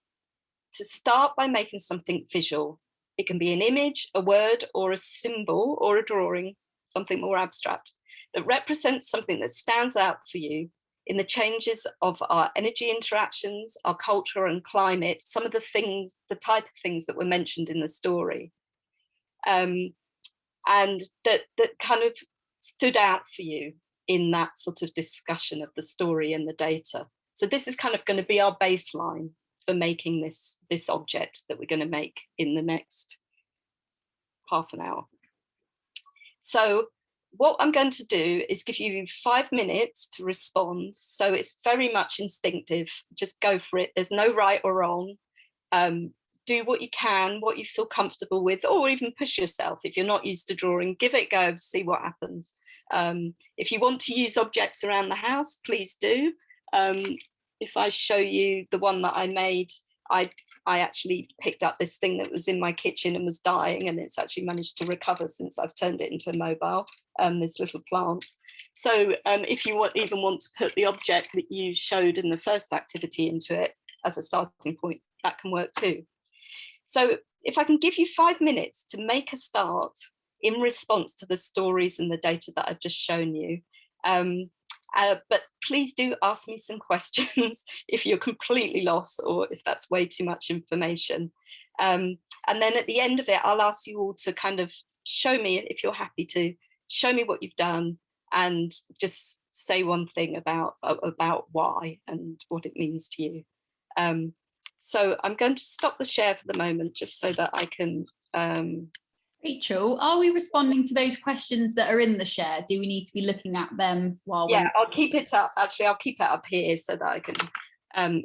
to start by making something visual. It can be an image, a word, or a symbol, or a drawing, something more abstract, that represents something that stands out for you in the changes of our energy interactions, our culture and climate, some of the things, the type of things that were mentioned in the story. And that kind of stood out for you in that sort of discussion of the story and the data. So this is kind of going to be our baseline for making this object that we're going to make in the next half an hour. So what I'm going to do is give you 5 minutes to respond. So it's very much instinctive. Just go for it. There's no right or wrong. Do what you can, what you feel comfortable with, or even push yourself. If you're not used to drawing, give it a go, see what happens. If you want to use objects around the house, please do. If I show you the one that I made, I actually picked up this thing that was in my kitchen and was dying, and it's actually managed to recover since I've turned it into mobile, this little plant. So if you even want to put the object that you showed in the first activity into it as a starting point, that can work too. So if I can give you 5 minutes to make a start in response to the stories and the data that I've just shown you, But please do ask me some questions if you're completely lost or if that's way too much information. And then at the end of it, I'll ask you all to kind of show me, if you're happy to, show me what you've done and just say one thing about why and what it means to you. So I'm going to stop the share for the moment just so that I can... Rachel, are we responding to those questions that are in the share? Do we need to be looking at them while Yeah, I'll keep it up. Actually, I'll keep it up here so that I can,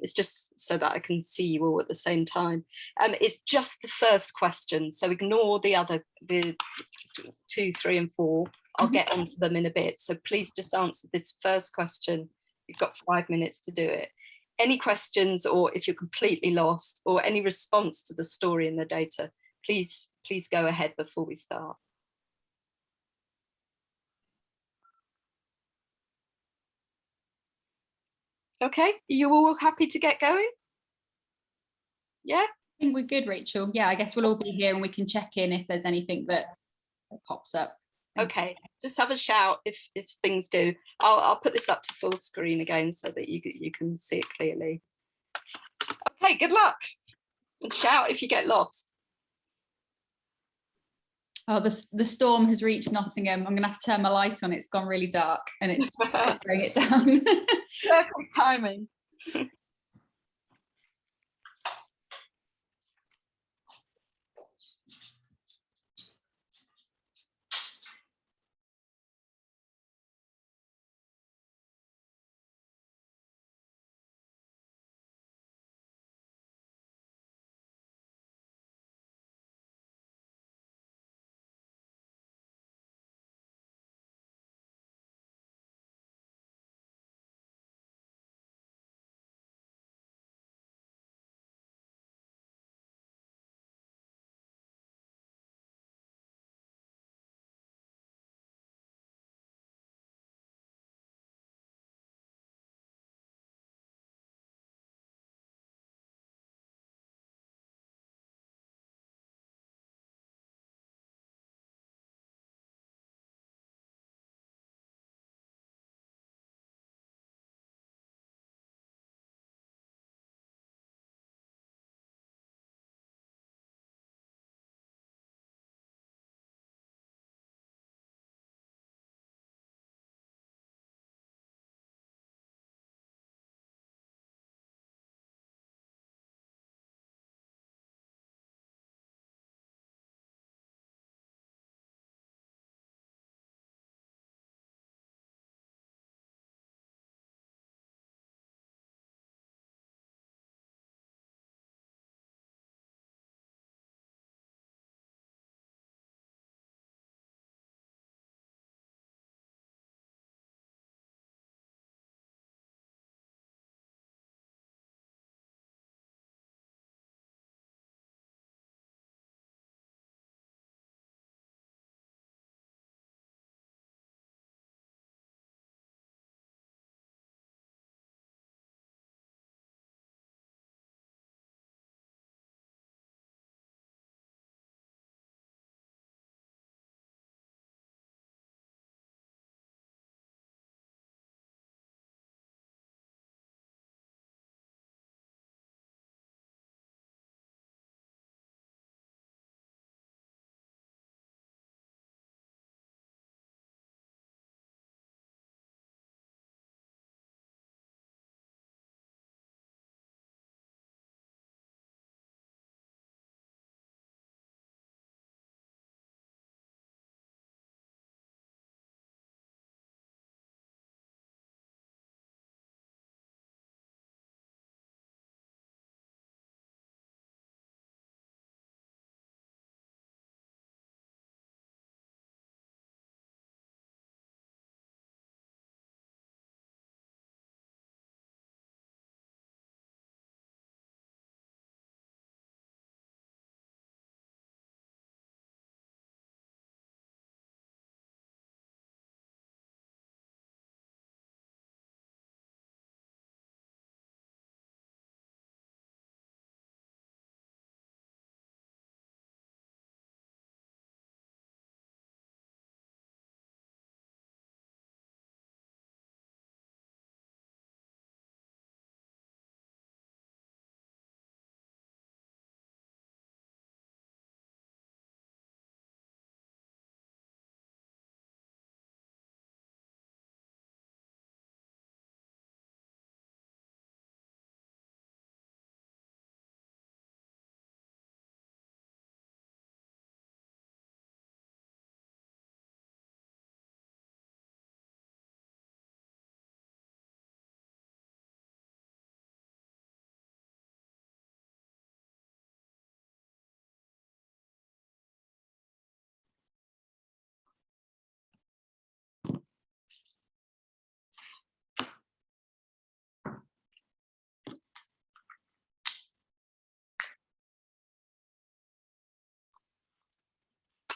it's just so that I can see you all at the same time. It's just the first question, so ignore the 2, 3 and 4. I'll get onto them in a bit. So please just answer this first question. You've got 5 minutes to do it. Any questions, or if you're completely lost, or any response to the story and the data, please go ahead before we start. Okay, are you all happy to get going? Yeah? I think we're good, Rachel. Yeah, I guess we'll all be here and we can check in if there's anything that pops up. Okay, just have a shout if things do. I'll put this up to full screen again so that you can see it clearly. Okay, good luck. And shout if you get lost. Oh, the storm has reached Nottingham. I'm gonna have to turn my light on. It's gone really dark and it's bring it down. Perfect timing.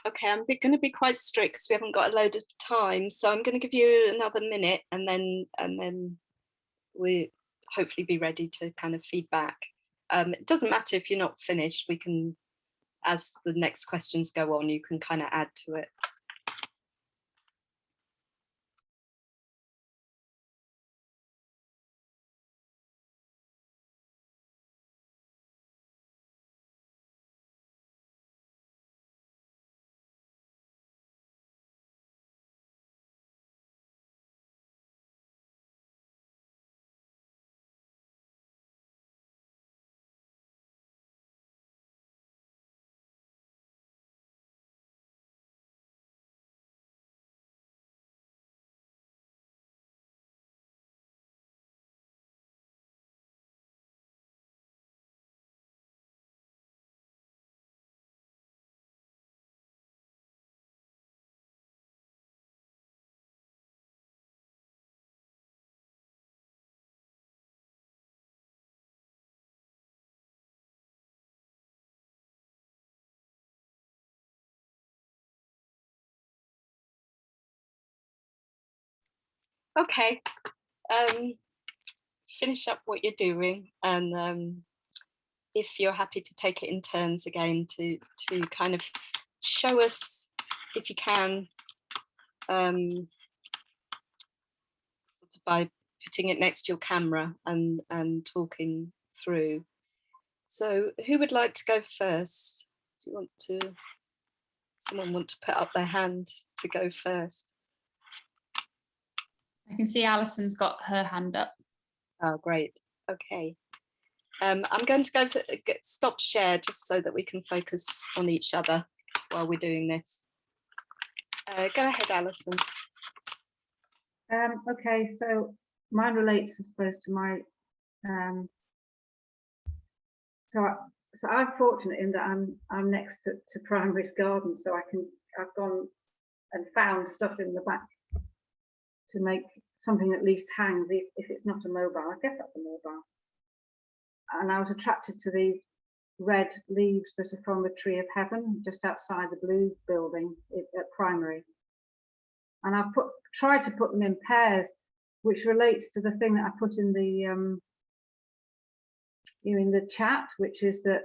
Okay, I'm going to be quite strict because we haven't got a load of time. So I'm going to give you another minute, and then we hopefully be ready to kind of feedback. It doesn't matter if you're not finished. We can, as the next questions go on, you can kind of add to it. Okay, finish up what you're doing, and if you're happy to take it in turns again to kind of show us, if you can, sort of by putting it next to your camera and talking through. So who would like to go first? Do you want to, someone want to put up their hand to go first? I can see Alison's got her hand up. Oh, great. Okay. I'm going to go for stop share just so that we can focus on each other while we're doing this. Go ahead, Alison. Okay, so mine relates, I suppose, to my. So I'm fortunate in that I'm next to Primary's garden, so I've gone and found stuff in the back to make something at least hangs, if it's not a mobile. I guess that's a mobile. And I was attracted to these red leaves that are from the Tree of Heaven, just outside the blue building at Primary. And I've tried to put them in pairs, which relates to the thing that I put in the in the chat, which is that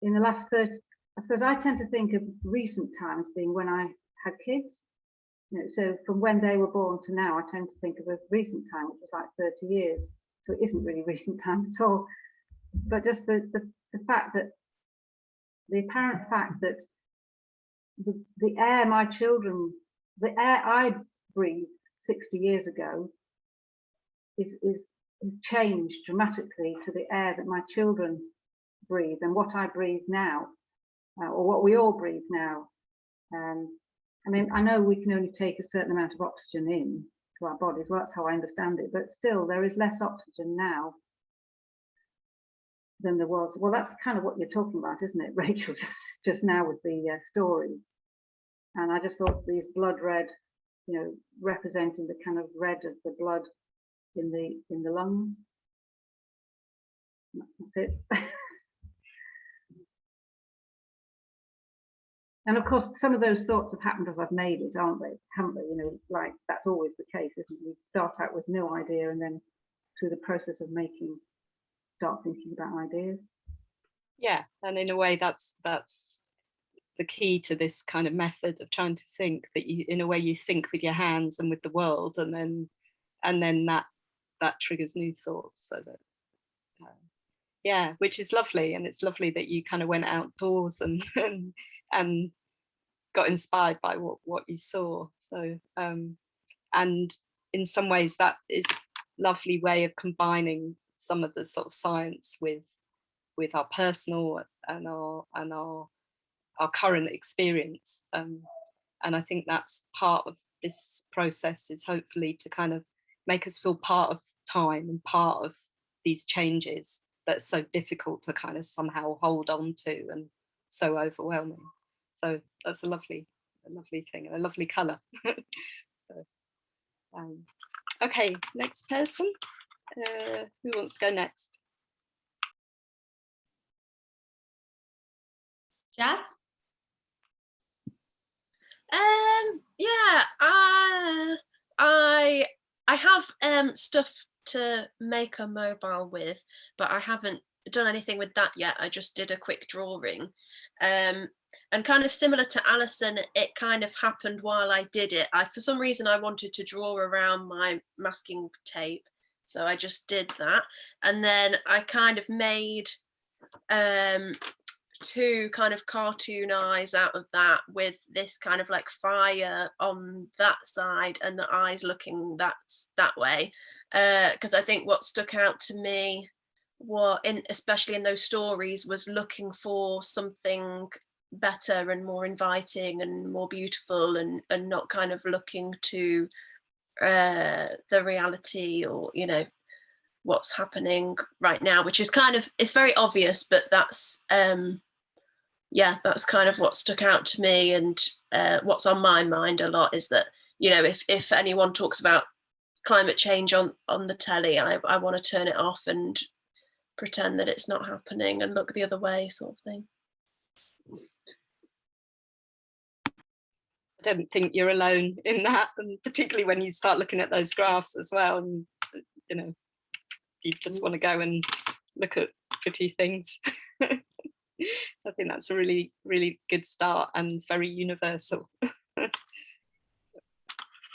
in the last 30, I suppose I tend to think of recent times being when I had kids. You know, so from when they were born to now, I tend to think of a recent time, which was like 30 years. So it isn't really recent time at all. But just the fact that, the apparent fact that the air my children, the air I breathed 60 years ago is changed dramatically to the air that my children breathe and what I breathe now, or what we all breathe now. I mean, I know we can only take a certain amount of oxygen in to our bodies. Well, that's how I understand it. But still, there is less oxygen now than there was. Well, that's kind of what you're talking about, isn't it, Rachel? Just now with the stories. And I just thought these blood red, you know, representing the kind of red of the blood in the lungs. That's it. And of course, some of those thoughts have happened as I've made it, aren't they? Haven't they? You know, like that's always the case, isn't it? We start out with no idea, and then through the process of making, start thinking about ideas. Yeah, and in a way, that's the key to this kind of method of trying to think, that you, in a way, you think with your hands and with the world, and then that triggers new thoughts. So that. Yeah, which is lovely, and it's lovely that you kind of went outdoors and got inspired by what you saw. So and in some ways that is a lovely way of combining some of the sort of science with our personal and our current experience. And I think that's part of this process, is hopefully to kind of make us feel part of time and part of these changes that's so difficult to kind of somehow hold on to and so overwhelming. So that's a lovely thing and a lovely colour. So, okay, next person. Who wants to go next? Jazz? Yeah, I have stuff to make a mobile with, but I haven't done anything with that yet. I just did a quick drawing. And kind of similar to Alison, it kind of happened while I did it. For some reason, I wanted to draw around my masking tape, so I just did that. And then I kind of made two kind of cartoon eyes out of that, with this kind of like fire on that side and the eyes looking that way. Because I think what stuck out to me, especially in those stories, was looking for something better and more inviting and more beautiful, and not kind of looking to the reality, or what's happening right now, which is kind of, it's very obvious, but that's that's kind of what stuck out to me. And what's on my mind a lot is that, if anyone talks about climate change on the telly, I want to turn it off and pretend that it's not happening and look the other way, sort of thing. I don't think you're alone in that, and particularly when you start looking at those graphs as well, and you just want to go and look at pretty things. I think that's a really, really good start and very universal.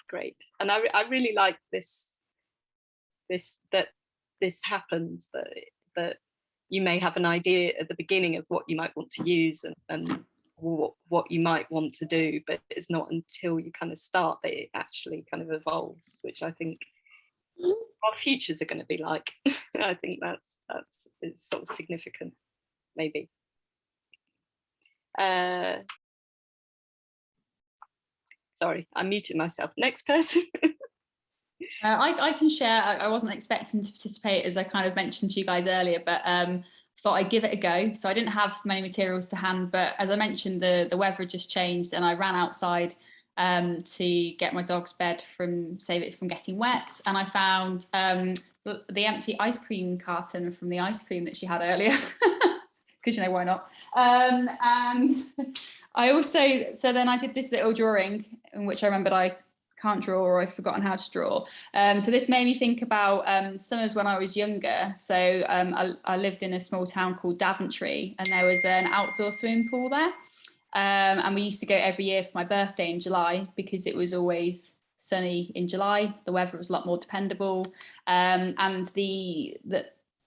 Great. And I really like this that this happens, that you may have an idea at the beginning of what you might want to use and what you might want to do, but it's not until you kind of start that it actually kind of evolves, which I think our futures are going to be like. I think that's it's sort of significant, maybe. Sorry, I muted myself. Next person. I can share. I wasn't expecting to participate, as I kind of mentioned to you guys earlier, but thought I'd give it a go. So I didn't have many materials to hand, but as I mentioned, the weather had just changed, and I ran outside to get my dog's bed save it from getting wet, and I found the empty ice cream carton from the ice cream that she had earlier, because why not? And I also, so then I did this little drawing in which I remembered I can't draw, or I've forgotten how to draw. So this made me think about summers when I was younger. So I lived in a small town called Daventry, and there was an outdoor swimming pool there. And we used to go every year for my birthday in July, because it was always sunny in July. The weather was a lot more dependable. And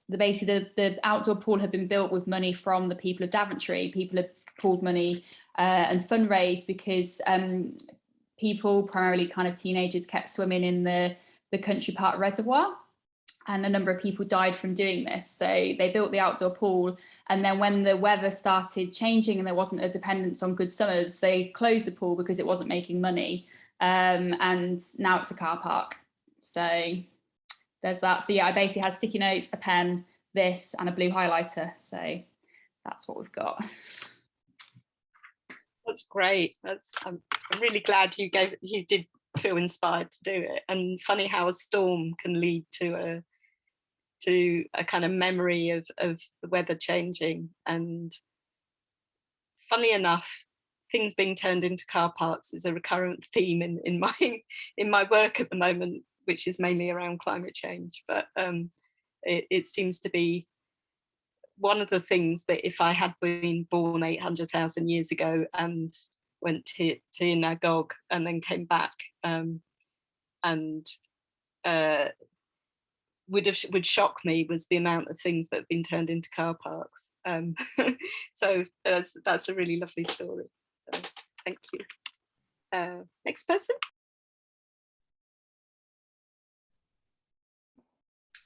basically the outdoor pool had been built with money from the people of Daventry. People had pooled money and fundraised, because people, primarily kind of teenagers, kept swimming in the country park reservoir, and a number of people died from doing this. So they built the outdoor pool, and then when the weather started changing and there wasn't a dependence on good summers, they closed the pool because it wasn't making money, and now it's a car park. So there's that. So yeah, I basically had sticky notes, a pen, this, and a blue highlighter. So that's what we've got. That's great. I'm really glad you did feel inspired to do it. And funny how a storm can lead to a kind of memory of the weather changing. And funny enough, things being turned into car parks is a recurrent theme in my work at the moment, which is mainly around climate change. But it seems to be one of the things that, if I had been born 800,000 years ago and went to Nagog and then came back, and would shock me, was the amount of things that have been turned into car parks. So that's a really lovely story. So thank you. Next person.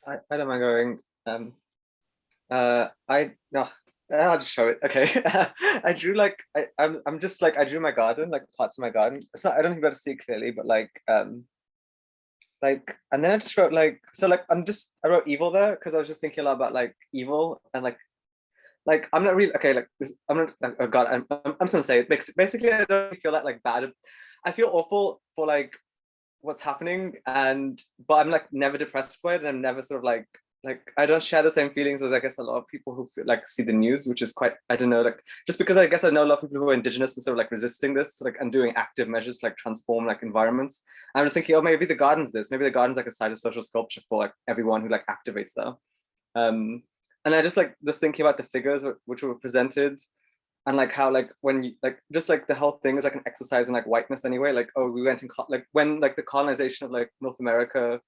I don't mind going. I'll just show it. Okay. I drew I'm just like, I drew my garden, like parts of my garden. It's not, I don't think you'll be able to see clearly, but and then I just wrote I wrote evil there because I was just thinking a lot about like evil, and like I'm not really okay, like this, I'm not, oh god, I'm just gonna say it. Basically I don't feel that like bad. I feel awful for like what's happening, but I'm like never depressed for it, and I'm never sort of like like I don't share the same feelings as I guess a lot of people who feel, like see the news, which is quite, I don't know, like just because I guess I know a lot of people who are indigenous and sort of like resisting this, like and doing active measures to like transform like environments. I'm just thinking, oh, maybe the garden's this, maybe the garden's like a site of social sculpture for like everyone who like activates there. And I just like just thinking about the figures which were presented, and like how like when you like just like the whole thing is like an exercise in like whiteness anyway. Like, oh, we went in like when like the colonization of like North America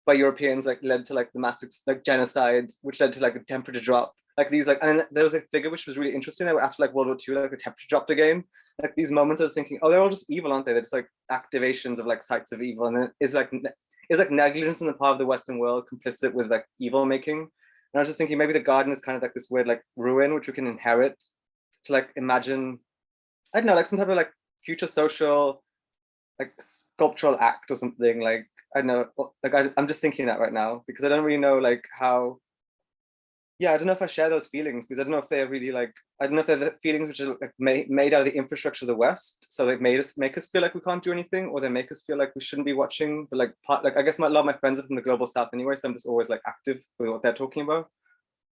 by Europeans like led to like the massive like genocide, which led to like a temperature drop. Like these like, and then there was a figure which was really interesting that after like World War II, like the temperature dropped again. Like these moments I was thinking, oh, they're all just evil, aren't they? They're just like activations of like sites of evil, and then it's like negligence on the part of the Western world complicit with like evil making. And I was just thinking maybe the garden is kind of like this weird like ruin which we can inherit to like imagine, I don't know, like some type of like future social like sculptural act or something. Like I don't know, like I'm just thinking that right now because I don't really know like how, yeah, I don't know if I share those feelings because I don't know if they're really like, I don't know if they're the feelings which are like made out of the infrastructure of the West, so they make us feel like we can't do anything, or they make us feel like we shouldn't be watching. But like I guess a lot of my friends are from the global South anyway, so I'm just always like active with what they're talking about.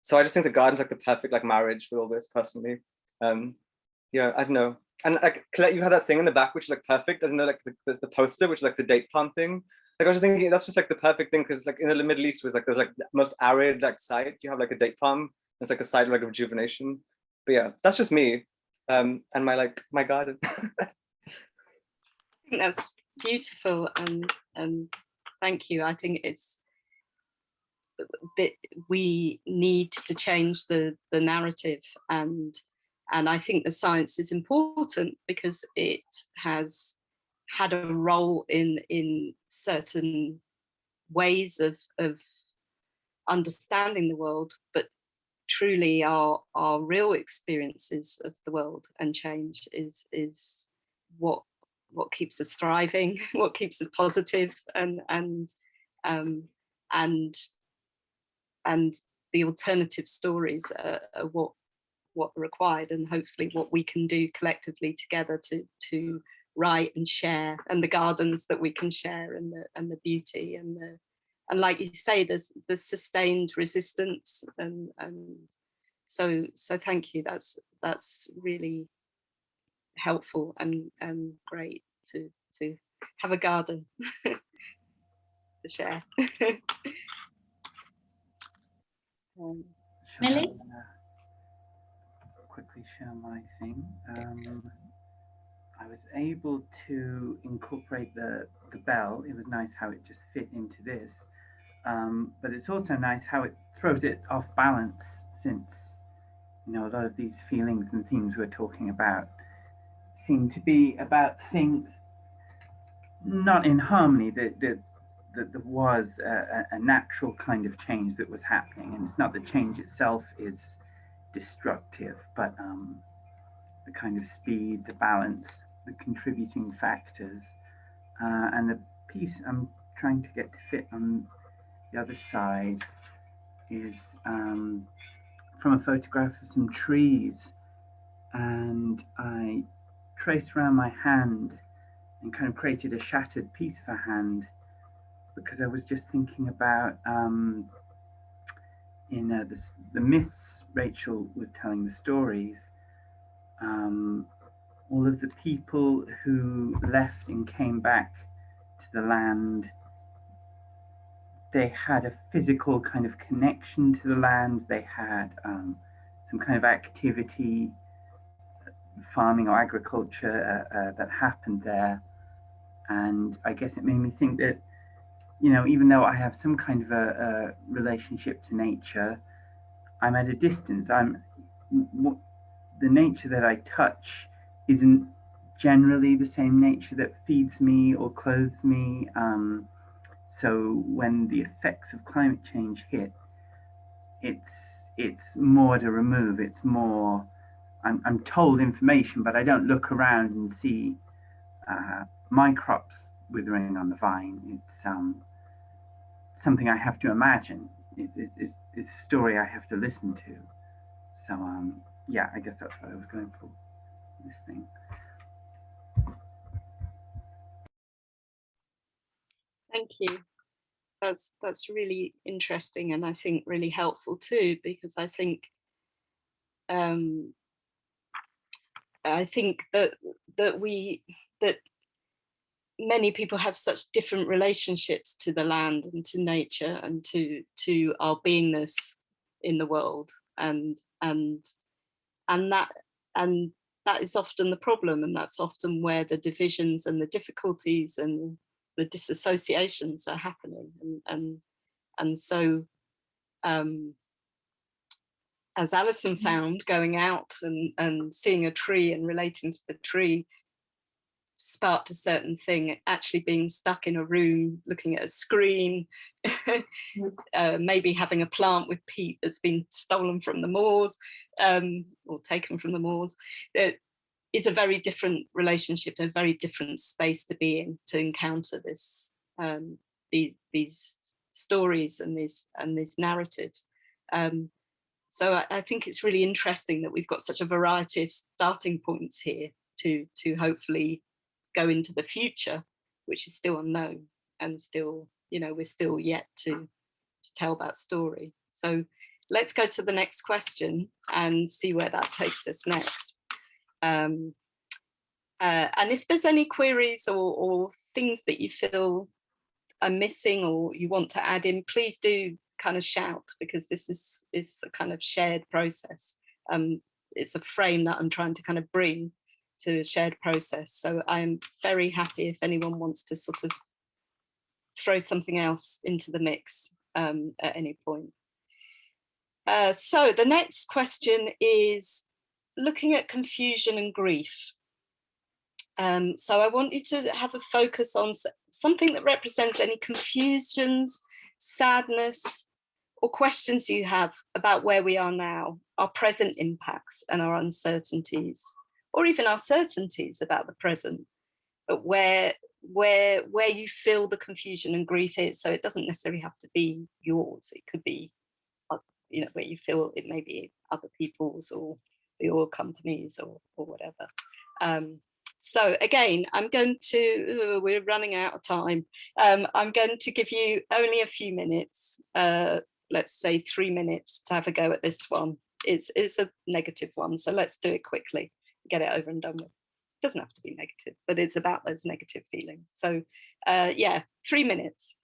So I just think the garden's like the perfect like marriage with all this personally. Yeah, I don't know. And like Colette, you had that thing in the back which is like perfect. I don't know, like the poster which is like the date palm thing. Like I was just thinking that's just like the perfect thing because like in the Middle East was like there's like the most arid like site. You have like a date palm. It's like a site of like rejuvenation. But yeah, that's just me. And my garden. I think that's beautiful, and thank you. I think it's that we need to change the narrative, and I think the science is important because it has had a role in certain ways of understanding the world, but truly our real experiences of the world and change is what keeps us thriving, what keeps us positive, and the alternative stories are what are required, and hopefully what we can do collectively together to write and share, and the gardens that we can share, and the beauty, and like you say, there's sustained resistance, and so thank you. That's really helpful and great to have a garden to share. Millie? Quickly share my thing. I was able to incorporate the bell. It was nice how it just fit into this. But it's also nice how it throws it off balance, since a lot of these feelings and themes we're talking about seem to be about things not in harmony. That there was a natural kind of change that was happening, and it's not that change itself is destructive, but the kind of speed, the balance, the contributing factors, and the piece I'm trying to get to fit on the other side is from a photograph of some trees, and I traced around my hand and kind of created a shattered piece of a hand, because I was just thinking about in the myths Rachel was telling, the stories, all of the people who left and came back to the land, they had a physical kind of connection to the land. They had some kind of activity, farming or agriculture that happened there. And I guess it made me think that, even though I have some kind of a relationship to nature, I'm at a distance. The nature that I touch isn't generally the same nature that feeds me or clothes me. So when the effects of climate change hit, it's more to remove. It's more, I'm told information, but I don't look around and see my crops withering on the vine. It's something I have to imagine. It's a story I have to listen to. So yeah, I guess that's what I was going for this thing. Thank you. that's really interesting, and I think really helpful too, because I think that that many people have such different relationships to the land and to nature and to our beingness in the world, and that and that is often the problem, and that's often where the divisions and the difficulties and the disassociations are happening, and so as Alison found, going out and seeing a tree and relating to the tree sparked a certain thing. Actually being stuck in a room looking at a screen, maybe having a plant with peat that's been stolen from the moors, or taken from the moors, it is a very different relationship, a very different space to be in, to encounter this, these stories and these narratives. So I think it's really interesting that we've got such a variety of starting points here to hopefully go into the future, which is still unknown, and still, you know, we're still yet to tell that story. So let's go to the next question and see where that takes us next. And if there's any queries or things that you feel are missing or you want to add in, please do kind of shout, because this is a kind of shared process. It's a frame that I'm trying to kind of bring to a shared process. So I'm very happy if anyone wants to sort of throw something else into the mix at any point. So the next question is looking at confusion and grief. So I want you to have a focus on something that represents any confusions, sadness, or questions you have about where we are now, our present impacts and our uncertainties, or even our certainties about the present, but where you feel the confusion and grief is. So it doesn't necessarily have to be yours. It could be, you know, where you feel it may be other people's or the oil companies or whatever. So again, I'm going to, we're running out of time. I'm going to give you only a few minutes, let's say 3 minutes to have a go at this one. It's a negative one, so let's do it quickly, get it over and done with. It doesn't have to be negative, but it's about those negative feelings. So yeah, 3 minutes.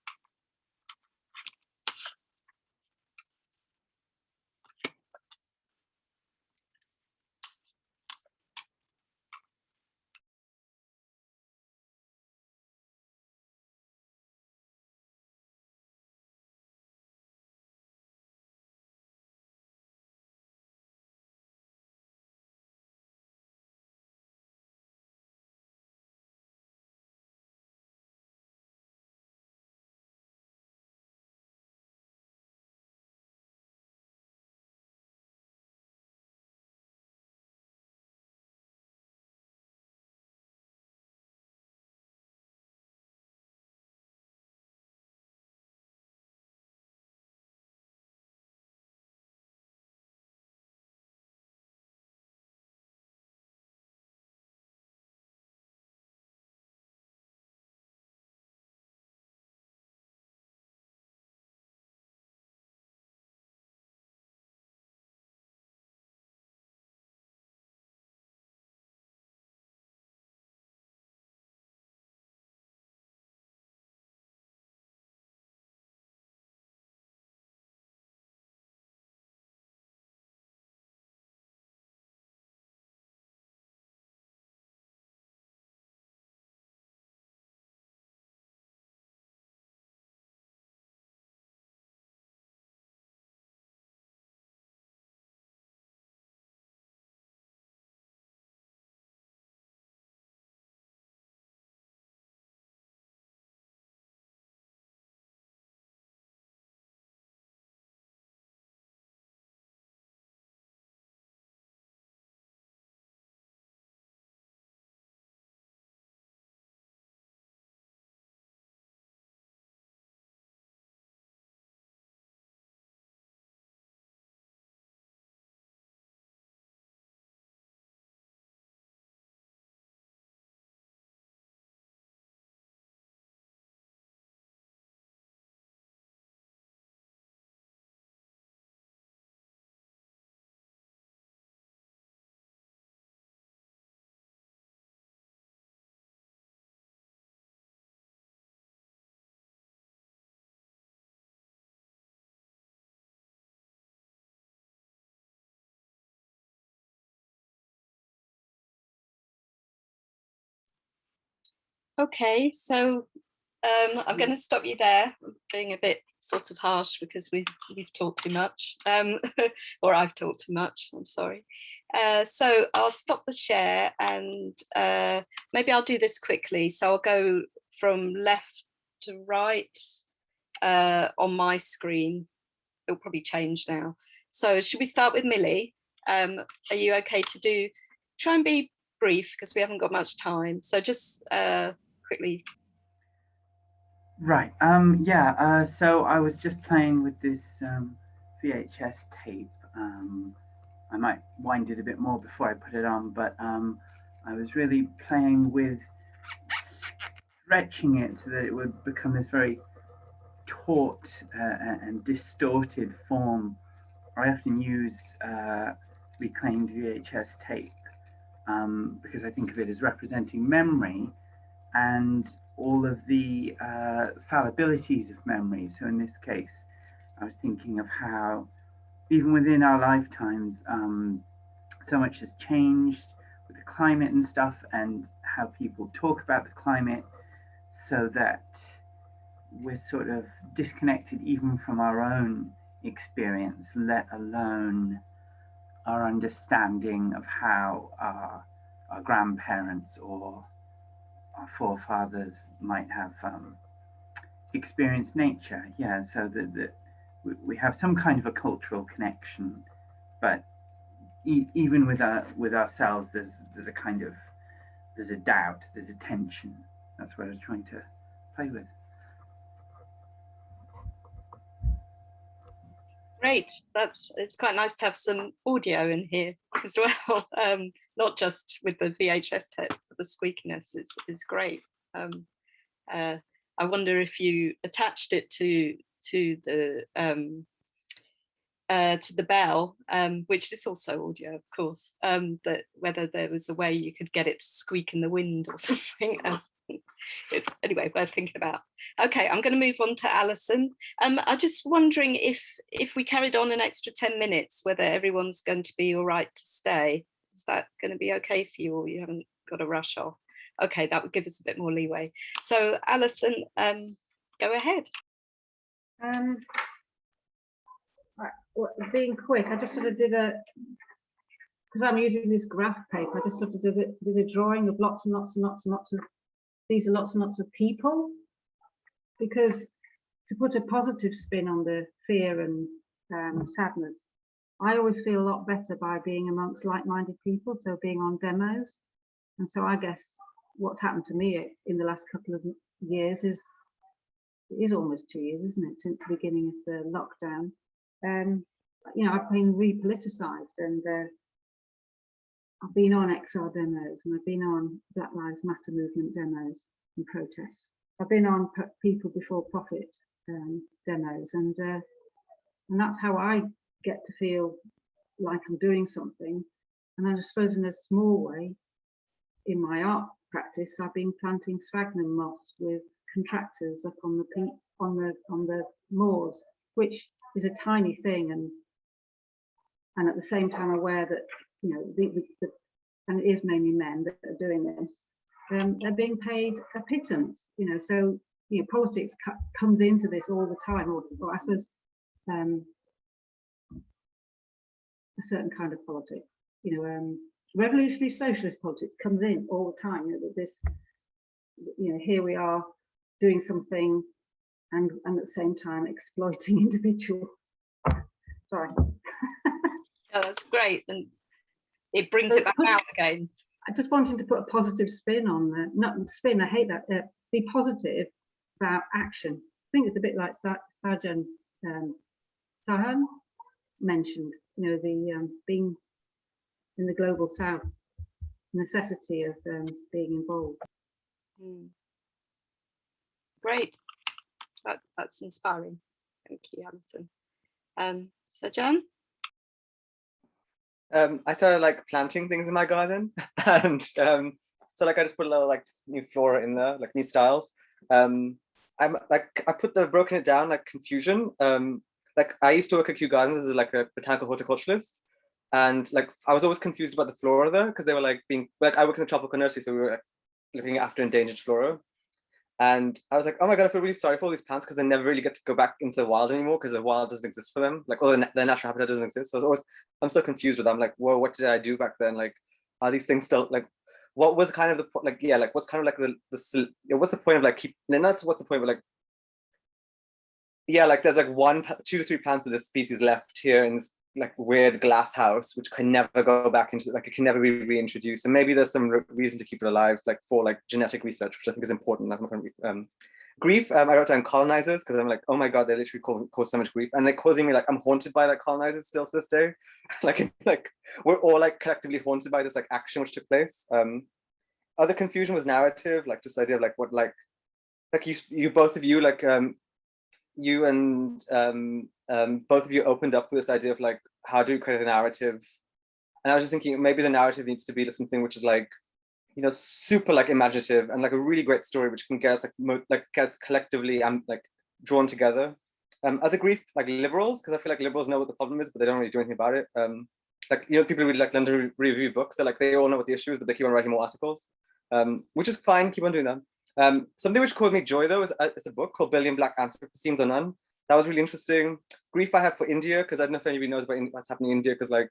Okay, so I'm going to stop you there. I'm being a bit sort of harsh because we've talked too much, or I've talked too much. I'm sorry. So I'll stop the share, and maybe I'll do this quickly. So I'll go from left to right on my screen. It'll probably change now. So should we start with Millie? Are you okay to try and be brief because we haven't got much time. So just quickly. Right. Yeah. So I was just playing with this VHS tape. I might wind it a bit more before I put it on, but I was really playing with stretching it so that it would become this very taut and distorted form. I often use reclaimed VHS tape because I think of it as representing memory and all of the fallibilities of memory. So in this case, I was thinking of how even within our lifetimes, so much has changed with the climate and stuff, and how people talk about the climate, so that we're sort of disconnected even from our own experience, let alone our understanding of how our grandparents or our forefathers might have experienced nature. Yeah, so that we have some kind of a cultural connection, but even with ourselves, there's a kind of, there's a doubt, there's a tension. That's what I was trying to play with. Great, it's quite nice to have some audio in here as well, not just with the VHS tape, but the squeakiness is great. I wonder if you attached it to the bell, which is also audio, of course, that whether there was a way you could get it to squeak in the wind or something. Anyway, worth thinking about. Okay, I'm going to move on to Alison. I'm just wondering if we carried on an extra 10 minutes, whether everyone's going to be all right to stay. Is that going to be okay for you, or you haven't got to rush off? Okay, that would give us a bit more leeway. So Alison, go ahead. Being quick, I just sort of did because I'm using this graph paper, I just sort of did a drawing of lots and lots and lots and lots of, these are lots and lots of people, because to put a positive spin on the fear and sadness, I always feel a lot better by being amongst like-minded people, so being on demos. And so I guess what's happened to me in the last couple of years is, it is almost 2 years, isn't it, since the beginning of the lockdown. You know, I've been repoliticized, and I've been on XR demos, and I've been on Black Lives Matter movement demos and protests. I've been on people before profit demos, and that's how I get to feel like I'm doing something. And then I suppose in a small way, in my art practice, I've been planting sphagnum moss with contractors up on the moors, which is a tiny thing, and at the same time aware that, you know, and it is mainly men that are doing this, they're being paid a pittance, you know. So, you know, politics comes into this all the time, or I suppose a certain kind of politics, you know, revolutionary socialist politics comes in all the time. You know, that this, you know, here we are doing something, and at the same time exploiting individuals. Sorry. Oh, that's great, and it brings it back out again. I just wanted to put a positive spin on that. Not spin, I hate that. Be positive about action. I think it's a bit like Sajan mentioned, you know, the being in the global south, necessity of being involved. Great, that's inspiring. Thank you, Alison. Sajan? I started like planting things in my garden, and so like I just put a little like new flora in there, like new styles. I'm like, I put the broken it down like confusion. Like I used to work at Kew Gardens as like a botanical horticulturalist, and like I was always confused about the flora there, because they were like being like, I work in the tropical nursery, so we were looking after endangered flora. And I was like, oh my God, I feel really sorry for all these plants because they never really get to go back into the wild anymore because the wild doesn't exist for them. Like, or their natural habitat doesn't exist. So I'm so confused with them. I'm like, whoa, what did I do back then? Like, are these things still like, what was kind of the, like, yeah, like what's kind of like what's the point of like what's the point, but like, yeah, like there's like 2 to 3 plants of this species left here in this like weird glass house, which can never go back into, like it can never be reintroduced. And maybe there's some reason to keep it alive, like for like genetic research, which I think is important. I'm not going to grief, I wrote down colonizers because I'm like, oh my God, they literally cause so much grief, and they're causing me, like, I'm haunted by like colonizers still to this day. like we're all like collectively haunted by this like action which took place. Other confusion was narrative, like just the idea of like what like you both of you like you and both of you opened up with this idea of like, how do you create a narrative? And I was just thinking maybe the narrative needs to be something which is like, you know, super like imaginative and like a really great story which can get us like get us collectively like drawn together. Other grief, like liberals, because I feel like liberals know what the problem is, but they don't really do anything about it. Like, you know, people read like London Review books, they're like, they all know what the issue is, but they keep on writing more articles, which is fine, keep on doing that. Something which caused me joy though is it's a book called Billion Black Anthropocenes or None. That was really interesting. Grief I have for India, because I don't know if anybody knows about what's happening in India, because like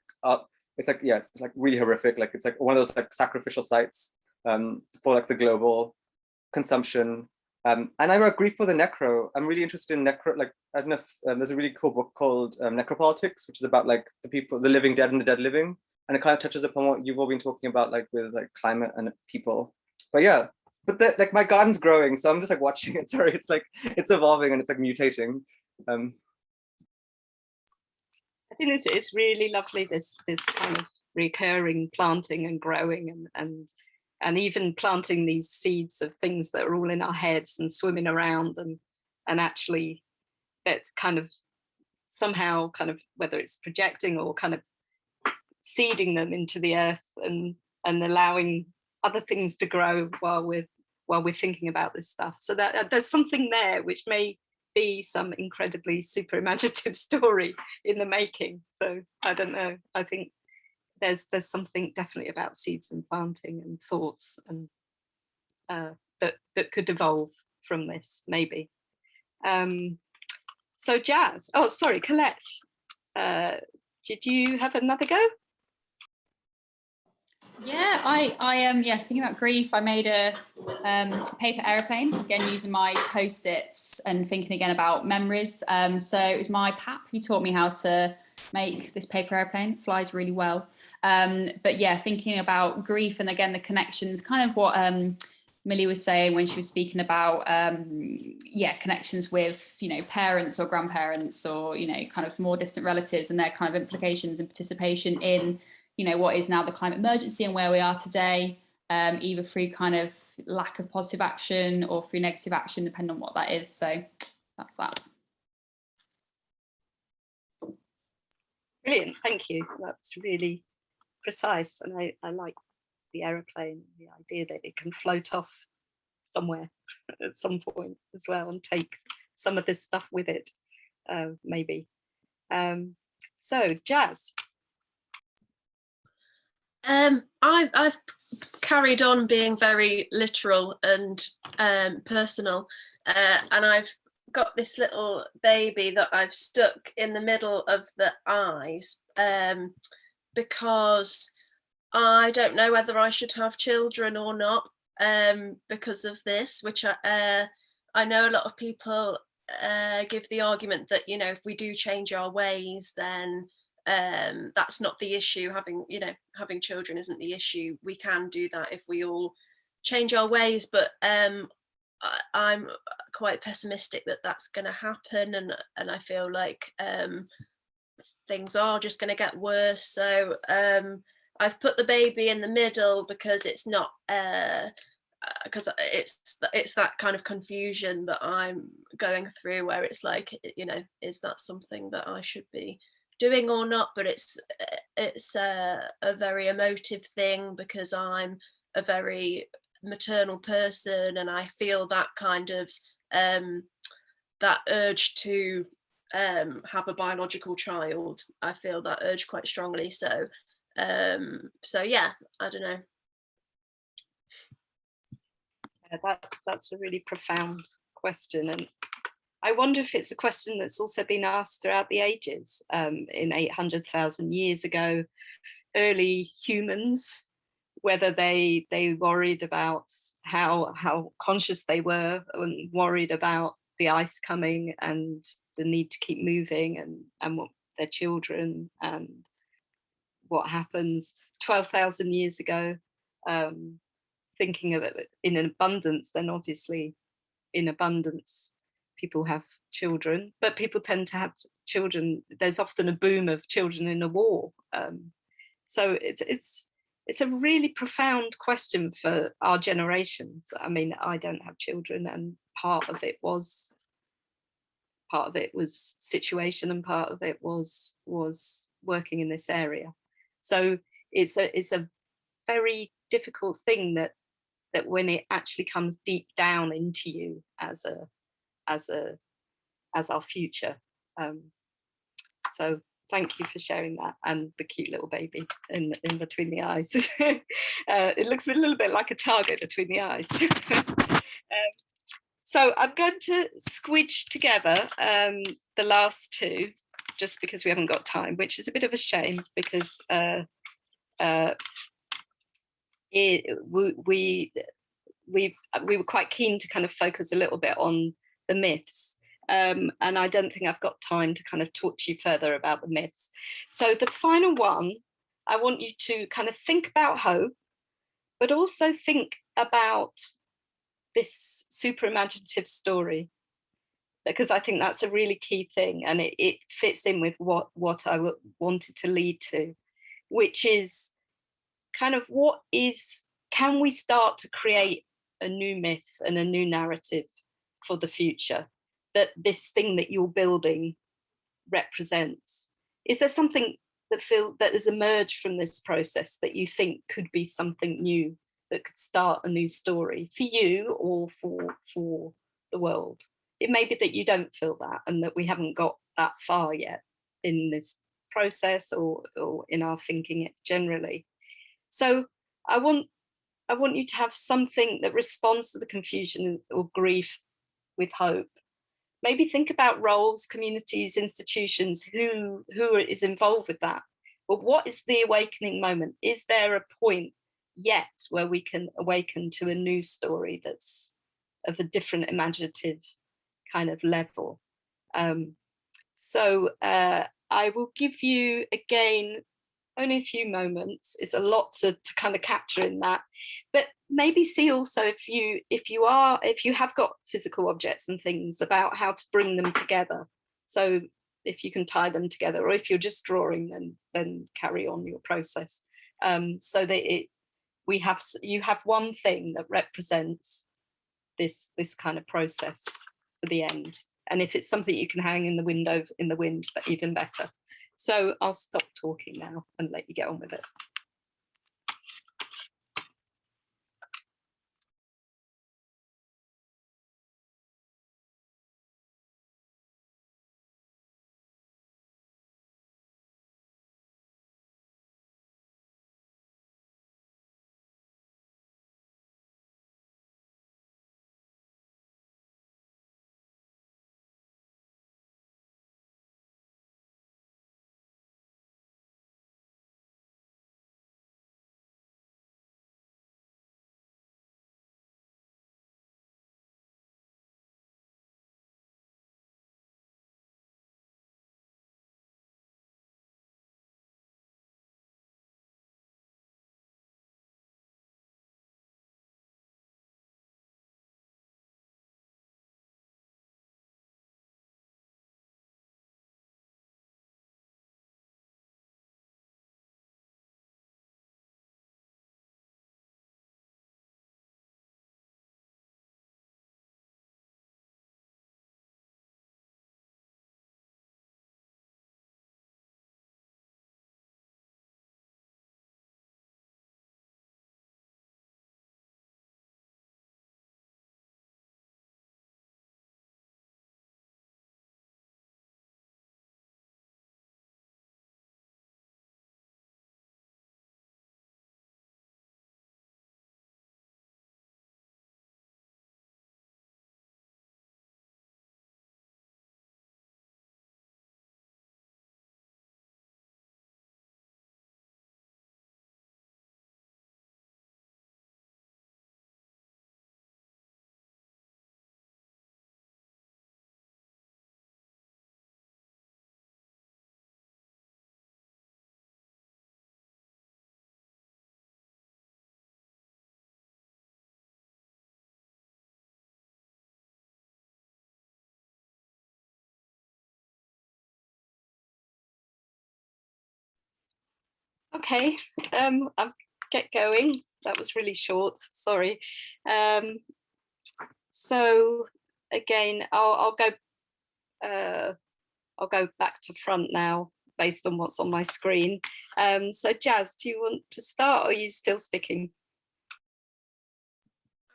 it's like, yeah, it's like really horrific. Like it's like one of those like sacrificial sites for like the global consumption. And I wrote grief for the necro. I'm really interested in necro. Like I don't know if there's a really cool book called Necropolitics, which is about like the people, the living dead and the dead living, and it kind of touches upon what you've all been talking about, like with like climate and people. But yeah. But like my garden's growing, so I'm just like watching it. Sorry, it's like it's evolving and it's like mutating. I think it's really lovely, this kind of recurring planting and growing and even planting these seeds of things that are all in our heads and swimming around and actually that kind of somehow kind of, whether it's projecting or kind of seeding them into the earth and allowing other things to grow while we're thinking about this stuff. So that there's something there which may be some incredibly super imaginative story in the making. So I don't know. I think there's something definitely about seeds and planting and thoughts and that could evolve from this maybe. So Jazz, oh sorry, Colette, did you have another go? Yeah, I am thinking about grief. I made a paper aeroplane, again using my post-its and thinking again about memories. So it was my pap who taught me how to make this paper aeroplane. It flies really well. But yeah, thinking about grief and again the connections, kind of what Millie was saying when she was speaking about connections with, you know, parents or grandparents or, you know, kind of more distant relatives and their kind of implications and participation in, you know, what is now the climate emergency and where we are today, either through kind of lack of positive action or through negative action, depending on what that is. So that's that. Brilliant, thank you. That's really precise, and I like the aeroplane, the idea that it can float off somewhere at some point as well and take some of this stuff with it, maybe. So Jazz. I've carried on being very literal and personal, and I've got this little baby that I've stuck in the middle of the eyes because I don't know whether I should have children or not because of this, which I know a lot of people give the argument that, you know, if we do change our ways, then that's not the issue. Having children isn't the issue. We can do that if we all change our ways, but I'm quite pessimistic that that's going to happen, and I feel like things are just going to get worse. So I've put the baby in the middle because it's not because it's that kind of confusion that I'm going through, where it's like, you know, is that something that I should be doing or not? But it's a very emotive thing because I'm a very maternal person, and I feel that kind of that urge to have a biological child. I feel that urge quite strongly. So yeah, I don't know. That's a really profound question, and I wonder if it's a question that's also been asked throughout the ages. In 800,000 years ago, early humans, whether they worried about how conscious they were, and worried about the ice coming and the need to keep moving, and what their children, and what happens 12,000 years ago, thinking of it in abundance. Then obviously in abundance people have children, but people tend to have children, there's often a boom of children in a war. So it's a really profound question for our generations. I mean, I don't have children, and part of it was situation, and part of it was working in this area. So it's a very difficult thing that when it actually comes deep down into you as our future. So thank you for sharing that, and the cute little baby in between the eyes. It looks a little bit like a target between the eyes. So I'm going to squidge together the last two, just because we haven't got time, which is a bit of a shame, because we were quite keen to kind of focus a little bit on the myths. And I don't think I've got time to kind of talk to you further about the myths. So the final one, I want you to kind of think about hope, but also think about this super imaginative story, because I think that's a really key thing, and it fits in with what I wanted to lead to, which is kind of can we start to create a new myth and a new narrative for the future that this thing that you're building represents? Is there something that has emerged from this process that you think could be something new, that could start a new story for you or for the world? It may be that you don't feel that, and that we haven't got that far yet in this process or in our thinking generally. So I want you to have something that responds to the confusion or grief with hope. Maybe think about roles, communities, institutions, who is involved with that. But what is the awakening moment? Is there a point yet where we can awaken to a new story that's of a different imaginative kind of level? So I will give you, again, only a few moments. It's a lot to kind of capture in that, but maybe see also, if you have got physical objects and things, about how to bring them together. So if you can tie them together, or if you're just drawing, then carry on your process, so that you have one thing that represents this kind of process for the end. And if it's something you can hang in the window in the wind, that even better. So I'll stop talking now and let you get on with it. Okay, I'll get going. That was really short, sorry. So again, I'll go back to front now based on what's on my screen. So Jazz, do you want to start, or are you still sticking?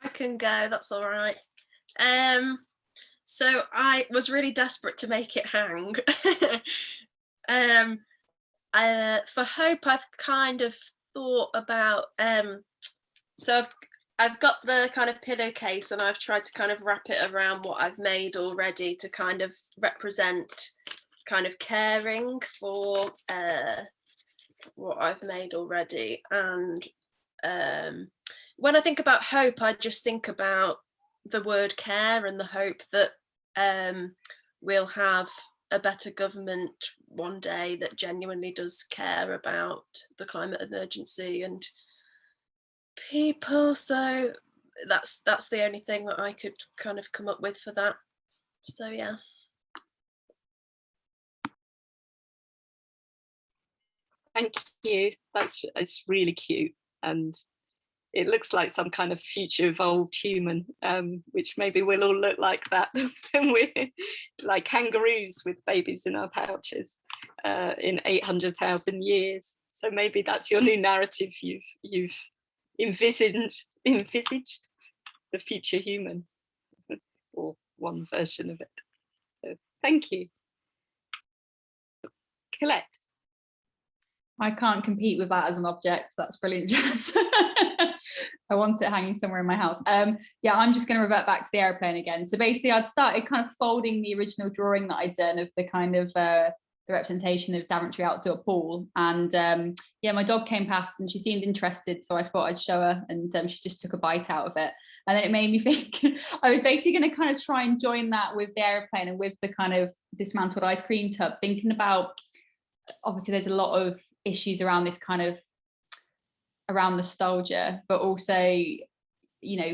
I can go, that's all right. So I was really desperate to make it hang. For hope, I've kind of thought about, so I've got the kind of pillowcase, and I've tried to kind of wrap it around what I've made already to kind of represent kind of caring for what I've made already. And when I think about hope, I just think about the word care and the hope that we'll have a better government one day that genuinely does care about the climate emergency and people. So that's the only thing that I could kind of come up with for that. So yeah. Thank you. It's really cute, and it looks like some kind of future evolved human, which maybe we'll all look like that when we're like kangaroos with babies in our pouches in 800,000 years. So maybe that's your new narrative. You've envisaged the future human, or one version of it. So thank you. Colette. I can't compete with that as an object. That's brilliant, Jess. I want it hanging somewhere in my house. Yeah, I'm just going to revert back to the airplane again. So basically, I'd started kind of folding the original drawing that I'd done of the kind of the representation of Daventry outdoor pool. And yeah, my dog came past and she seemed interested, so I thought I'd show her, and she just took a bite out of it. And then it made me think I was basically going to kind of try and join that with the airplane and with the kind of dismantled ice cream tub, thinking about, obviously there's a lot of issues around this kind of around nostalgia, but also, you know,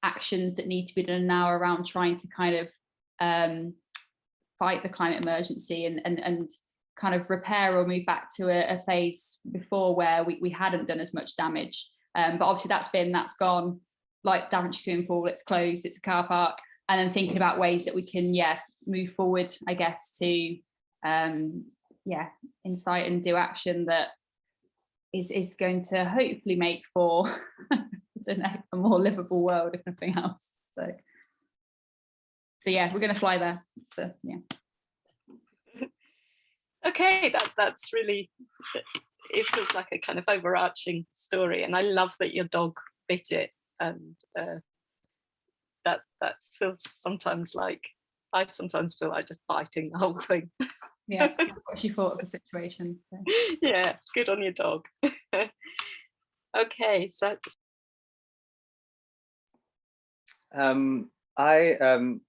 actions that need to be done now around trying to kind of fight the climate emergency and kind of repair or move back to a phase before where we hadn't done as much damage. But obviously that's gone, like Daventry swimming pool, it's closed, it's a car park, and then thinking about ways that we can, move forward, I guess, to incite and do action that is going to hopefully make for I don't know, a more livable world, if nothing else. So yeah, we're going to fly there. So yeah. Okay, that's really, it feels like a kind of overarching story, and I love that your dog bit it, and that feels sometimes like, I sometimes feel like just biting the whole thing. Yeah, what she thought of the situation. So. Yeah, good on your dog. Okay, so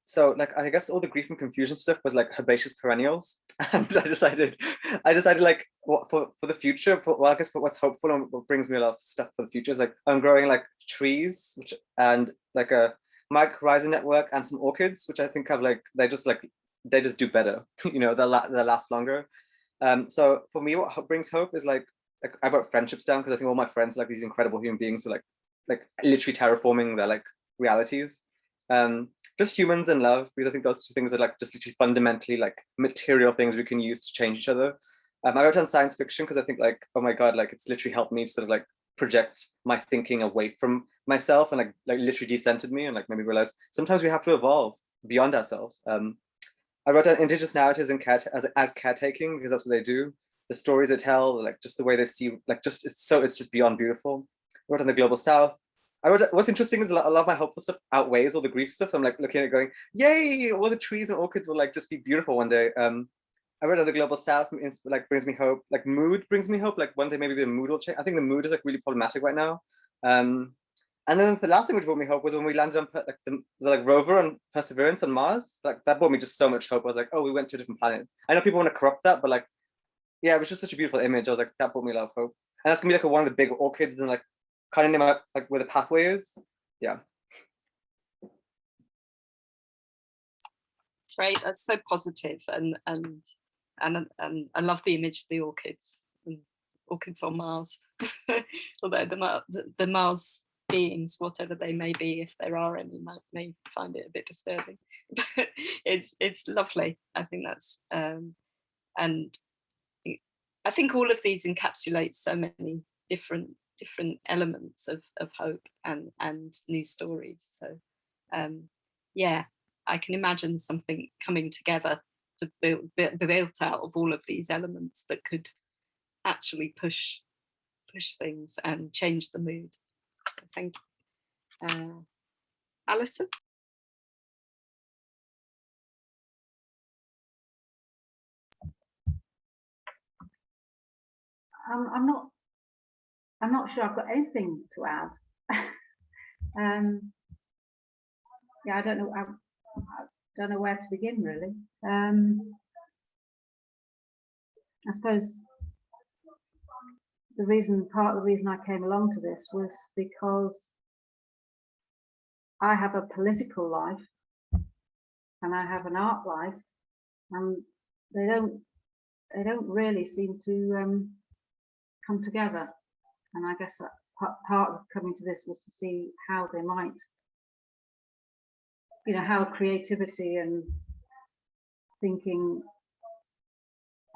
so like I guess all the grief and confusion stuff was like herbaceous perennials, and I decided like what for the future, I guess for what's hopeful and what brings me a lot of stuff for the future is like I'm growing like trees, and like a mycorrhizal network and some orchids, which I think have like they just do better. You know, they'll last longer. So for me, what brings hope is like I wrote friendships down because I think all my friends are like these incredible human beings who like literally terraforming their like realities. Just humans and love, because I think those two things are like just literally fundamentally like material things we can use to change each other. I wrote down science fiction because I think like, oh my god, like it's literally helped me to sort of like project my thinking away from myself and like literally decentered me and like made me realize sometimes we have to evolve beyond ourselves. I wrote down indigenous narratives and as caretaking, because that's what they do. The stories they tell, like just the way they see, like just it's just beyond beautiful. I wrote on the global south. I wrote, what's interesting is a lot of my hopeful stuff outweighs all the grief stuff. So I'm like looking at it going, yay, all the trees and orchids will like just be beautiful one day. I wrote on the global south, like brings me hope. Like mood brings me hope. Like one day maybe the mood will change. I think the mood is like really problematic right now. And then the last thing which brought me hope was when we landed on like the like rover on Perseverance on Mars. Like that brought me just so much hope. I was like, oh, we went to a different planet. I know people want to corrupt that, but like, yeah, it was just such a beautiful image. I was like, that brought me a lot of hope. And that's gonna be like one of the big orchids and like kind of name out like where the pathway is. Yeah. great, that's so positive, and I love the image of the orchids. And orchids on Mars, although the Mars beings, whatever they may be, if there are any, may find it a bit disturbing. But it's lovely. I think that's and I think all of these encapsulate so many different elements of hope and new stories. So yeah, I can imagine something coming together to built out of all of these elements that could actually push things and change the mood. So thank you. Alison? I'm not sure I've got anything to add. Yeah, I don't know where to begin really. I suppose part of the reason I came along to this was because I have a political life and I have an art life, and they don't really seem to come together. And I guess that part of coming to this was to see how they might, how creativity and thinking,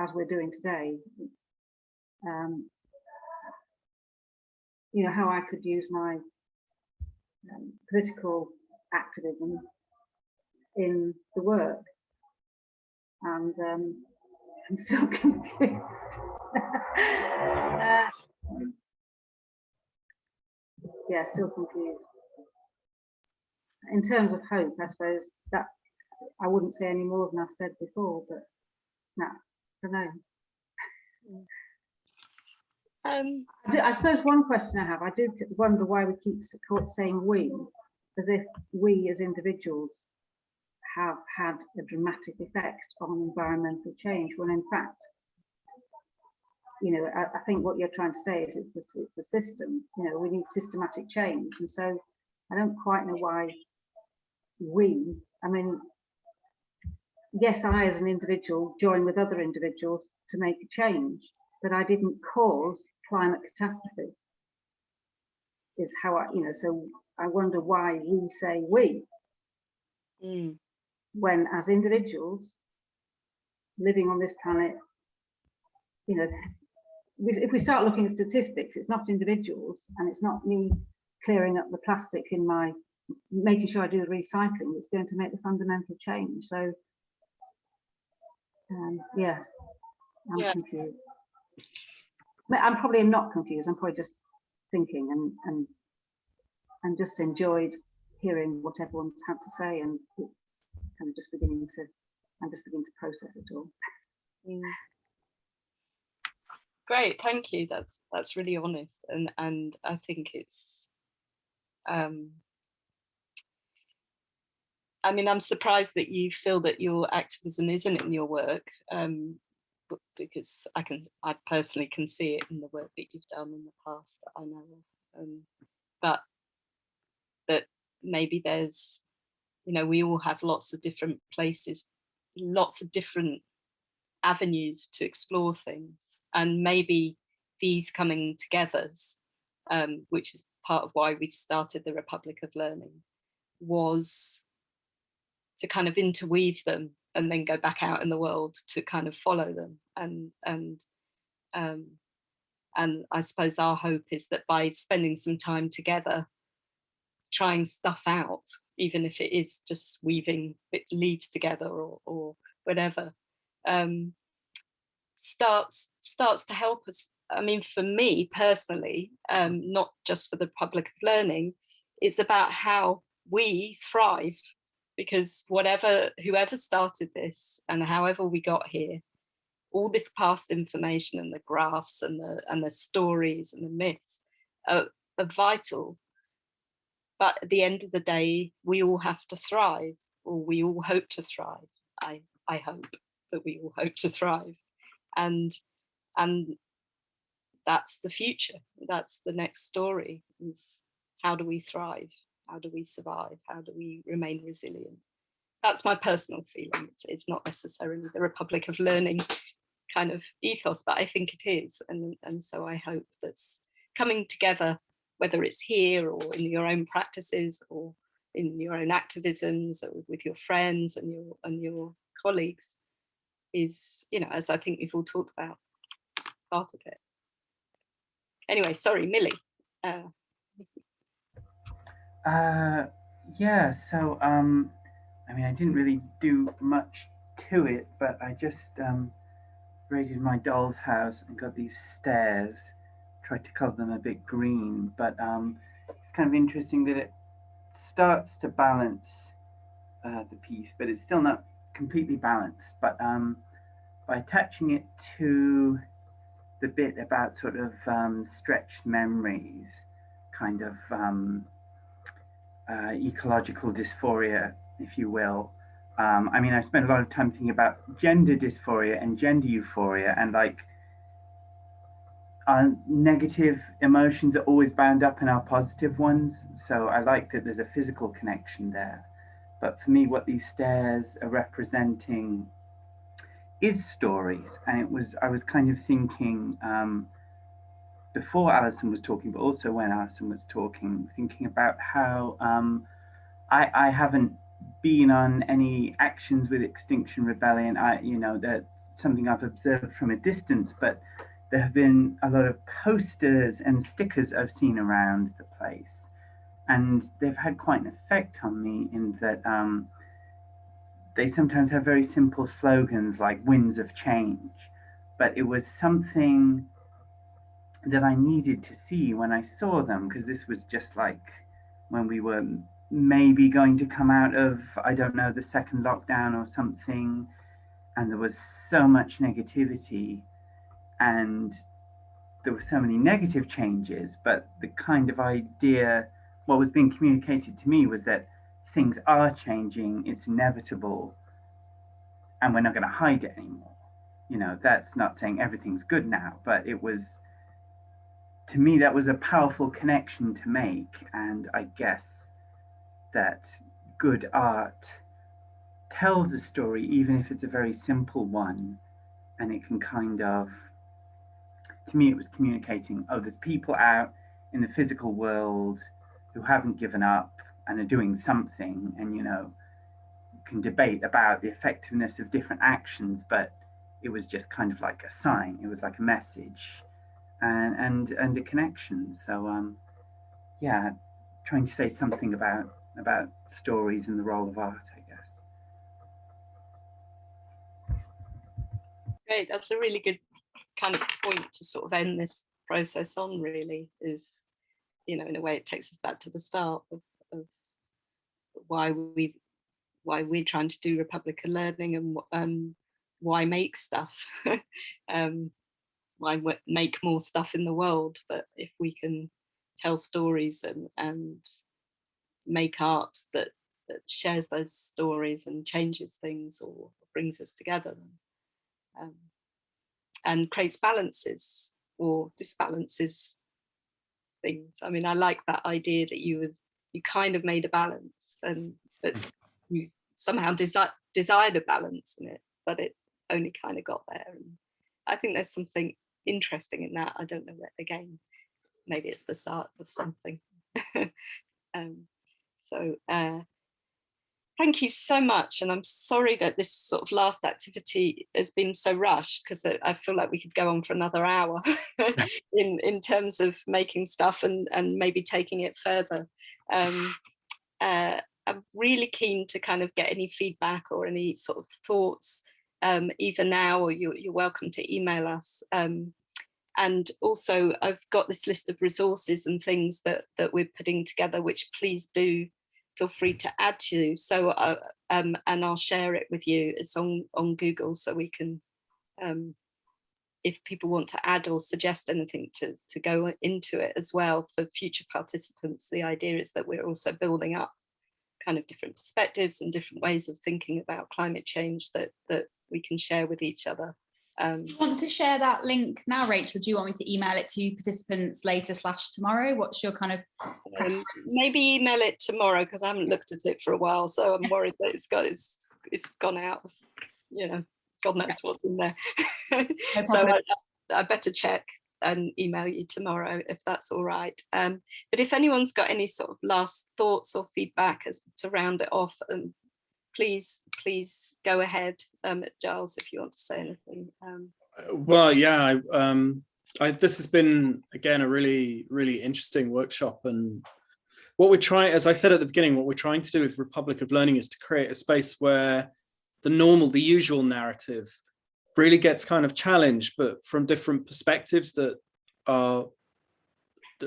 as we're doing today, how I could use my political activism in the work. And I'm still confused. Yeah, still confused. In terms of hope, I suppose that I wouldn't say any more than I said before, but no, I don't know. I suppose one question I have, I do wonder why we keep saying we, as if we as individuals have had a dramatic effect on environmental change, when in fact, I think what you're trying to say is it's the system. We need systematic change, and so I don't quite know why we. I mean, yes, I as an individual join with other individuals to make a change, but I didn't cause climate catastrophe. Is how so I wonder why we say we, when as individuals living on this planet, if we start looking at statistics, it's not individuals, and it's not me clearing up the plastic in making sure I do the recycling that's going to make the fundamental change. So yeah, I'm confused. I'm probably not confused. I'm probably just thinking and just enjoyed hearing what everyone's had to say, and it's kind of just beginning to process it all. Great, thank you. That's really honest, and I think it's. I mean, I'm surprised that you feel that your activism isn't in your work, because I personally can see it in the work that you've done in the past that I know of, but that maybe there's, we all have lots of different places, lots of different avenues to explore things, and maybe these coming together, which is part of why we started the Republic of Learning, was to kind of interweave them and then go back out in the world to kind of follow them. And I suppose our hope is that by spending some time together, trying stuff out, even if it is just weaving leaves together or whatever, starts to help us. I mean, for me personally, not just for the Republic of Learning, it's about how we thrive, because whoever started this and however we got here, all this past information and the graphs and the stories and the myths are vital. But at the end of the day, we all have to thrive, or we all hope to thrive. I hope that we all hope to thrive. And that's the future. That's the next story, is how do we thrive? How do we survive? How do we remain resilient? That's my personal feeling. It's not necessarily the Republic of Learning kind of ethos, but I think it is. And so I hope that's coming together, whether it's here or in your own practices or in your own activisms or with your friends and your colleagues, is, you know, as I think we've all talked about, part of it. Anyway, sorry, Millie. Yeah, so I mean, I didn't really do much to it, but I just raided my doll's house and got these stairs, tried to color them a bit green, but it's kind of interesting that it starts to balance the piece, but it's still not completely balanced. But by attaching it to the bit about sort of stretched memories, kind of ecological dysphoria, if you will. I mean, I spent a lot of time thinking about gender dysphoria and gender euphoria, and like our negative emotions are always bound up in our positive ones. So I like that there's a physical connection there. But for me, what these stairs are representing is stories. And I was kind of thinking before Alison was talking, but also when Alison was talking, thinking about how I haven't been on any actions with Extinction Rebellion. That's something I've observed from a distance, but there have been a lot of posters and stickers I've seen around the place, and they've had quite an effect on me in that they sometimes have very simple slogans like winds of change, but it was something that I needed to see when I saw them, because this was just like when we were maybe going to come out of, I don't know, the second lockdown or something, and there was so much negativity and there were so many negative changes, but the kind of idea, what was being communicated to me was that things are changing, it's inevitable, and we're not going to hide it anymore. You know, that's not saying everything's good now, but it was, to me, that was a powerful connection to make. And I guess that good art tells a story, even if it's a very simple one, and it can kind of, to me, it was communicating, oh, there's people out in the physical world who haven't given up and are doing something, and, you know, can debate about the effectiveness of different actions, but it was just kind of like a sign, it was like a message and a connection. So yeah, trying to say something about stories and the role of art, I guess. Great, that's a really good kind of point to sort of end this process on, really, is, you know, in a way it takes us back to the start of why we're trying to do Republican learning, and why make stuff, why make more stuff in the world. But if we can tell stories and make art that shares those stories and changes things or brings us together, and creates balances or disbalances things. I mean, I like that idea that you kind of made a balance, and but you somehow desired a balance in it, but it only kind of got there. And I think there's something interesting in that. I don't know, again, maybe it's the start of something. Thank you so much, and I'm sorry that this sort of last activity has been so rushed, because I feel like we could go on for another hour in terms of making stuff and maybe taking it further. I'm really keen to kind of get any feedback or any sort of thoughts, either now or you're welcome to email us. And also, I've got this list of resources and things that we're putting together, which please do feel free to add to. So, and I'll share it with you. It's on Google, so we can, if people want to add or suggest anything to go into it as well for future participants. The idea is that we're also building up kind of different perspectives and different ways of thinking about climate change that we can share with each other. Do you want to share that link now, Rachel? Do you want me to email it to participants later / tomorrow? What's your kind of preference? Maybe email it tomorrow, because I haven't looked at it for a while, so I'm worried that it's gone out, you know, God knows what's in there. No So problem. I better check and email you tomorrow if that's all right. But if anyone's got any sort of last thoughts or feedback as to round it off, please go ahead, Giles, if you want to say anything. Well, yeah, this has been, again, a really, really interesting workshop. And what we're trying, as I said at the beginning, what we're trying to do with Republic of Learning is to create a space where the usual narrative really gets kind of challenged, but from different perspectives that are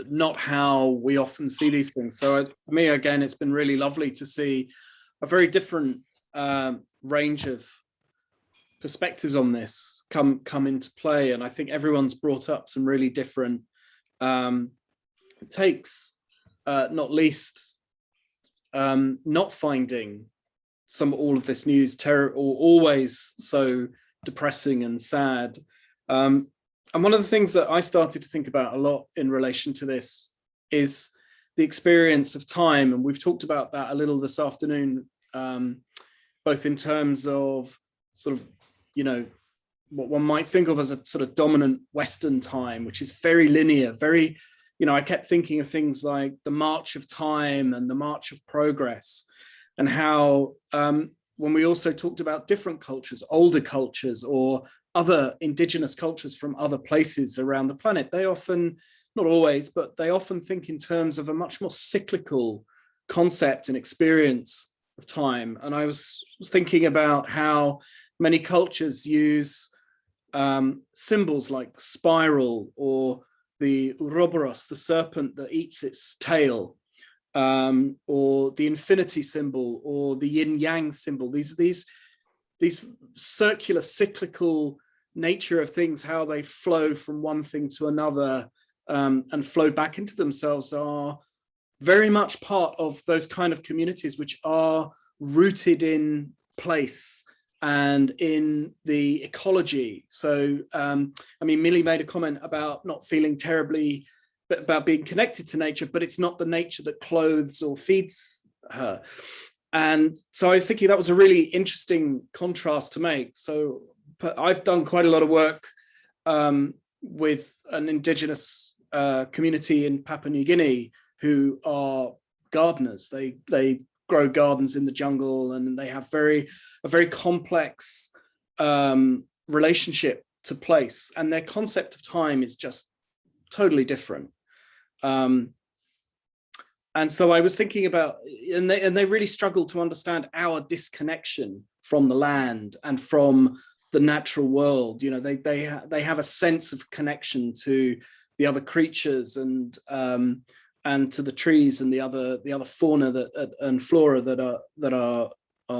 not how we often see these things. So for me, again, it's been really lovely to see a very different range of perspectives on this come into play. And I think everyone's brought up some really different takes, not least not finding all of this news always so depressing and sad. And one of the things that I started to think about a lot in relation to this is the experience of time. And we've talked about that a little this afternoon, both in terms of sort of, what one might think of as a sort of dominant Western time, which is very linear, very, I kept thinking of things like the march of time and the march of progress, and how when we also talked about different cultures, older cultures or other indigenous cultures from other places around the planet, they often, not always, but they often think in terms of a much more cyclical concept and experience of time. And I was thinking about how many cultures use symbols like the spiral or the Ouroboros, the serpent that eats its tail, or the infinity symbol or the yin yang symbol. These circular, cyclical nature of things, how they flow from one thing to another and flow back into themselves, are very much part of those kind of communities which are rooted in place and in the ecology. So, Millie made a comment about not feeling terribly about being connected to nature, but it's not the nature that clothes or feeds her. And so I was thinking that was a really interesting contrast to make. So I've done quite a lot of work with an indigenous community in Papua New Guinea who are gardeners. They grow gardens in the jungle, and they have a very complex relationship to place, and their concept of time is just totally different. And so I was thinking about, and they really struggle to understand our disconnection from the land and from the natural world. They have a sense of connection to the other creatures and to the trees and the other fauna and flora that are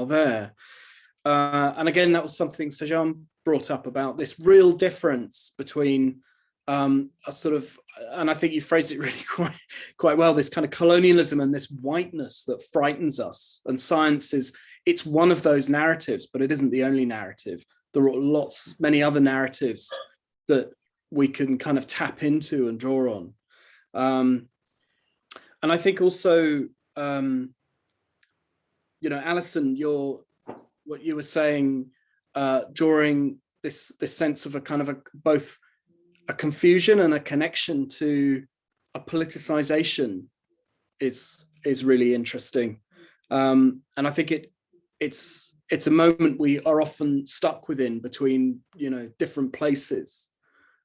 there. And again, that was something Sajan brought up about this real difference between a sort of, and I think you phrased it really quite well, this kind of colonialism and this whiteness that frightens us. And science it's one of those narratives, but it isn't the only narrative. There are many other narratives that we can kind of tap into and draw on. And I think also, Alison, what you were saying, drawing this sense of a kind of both a confusion and a connection to a politicization is really interesting. And I think it's a moment we are often stuck within between, different places.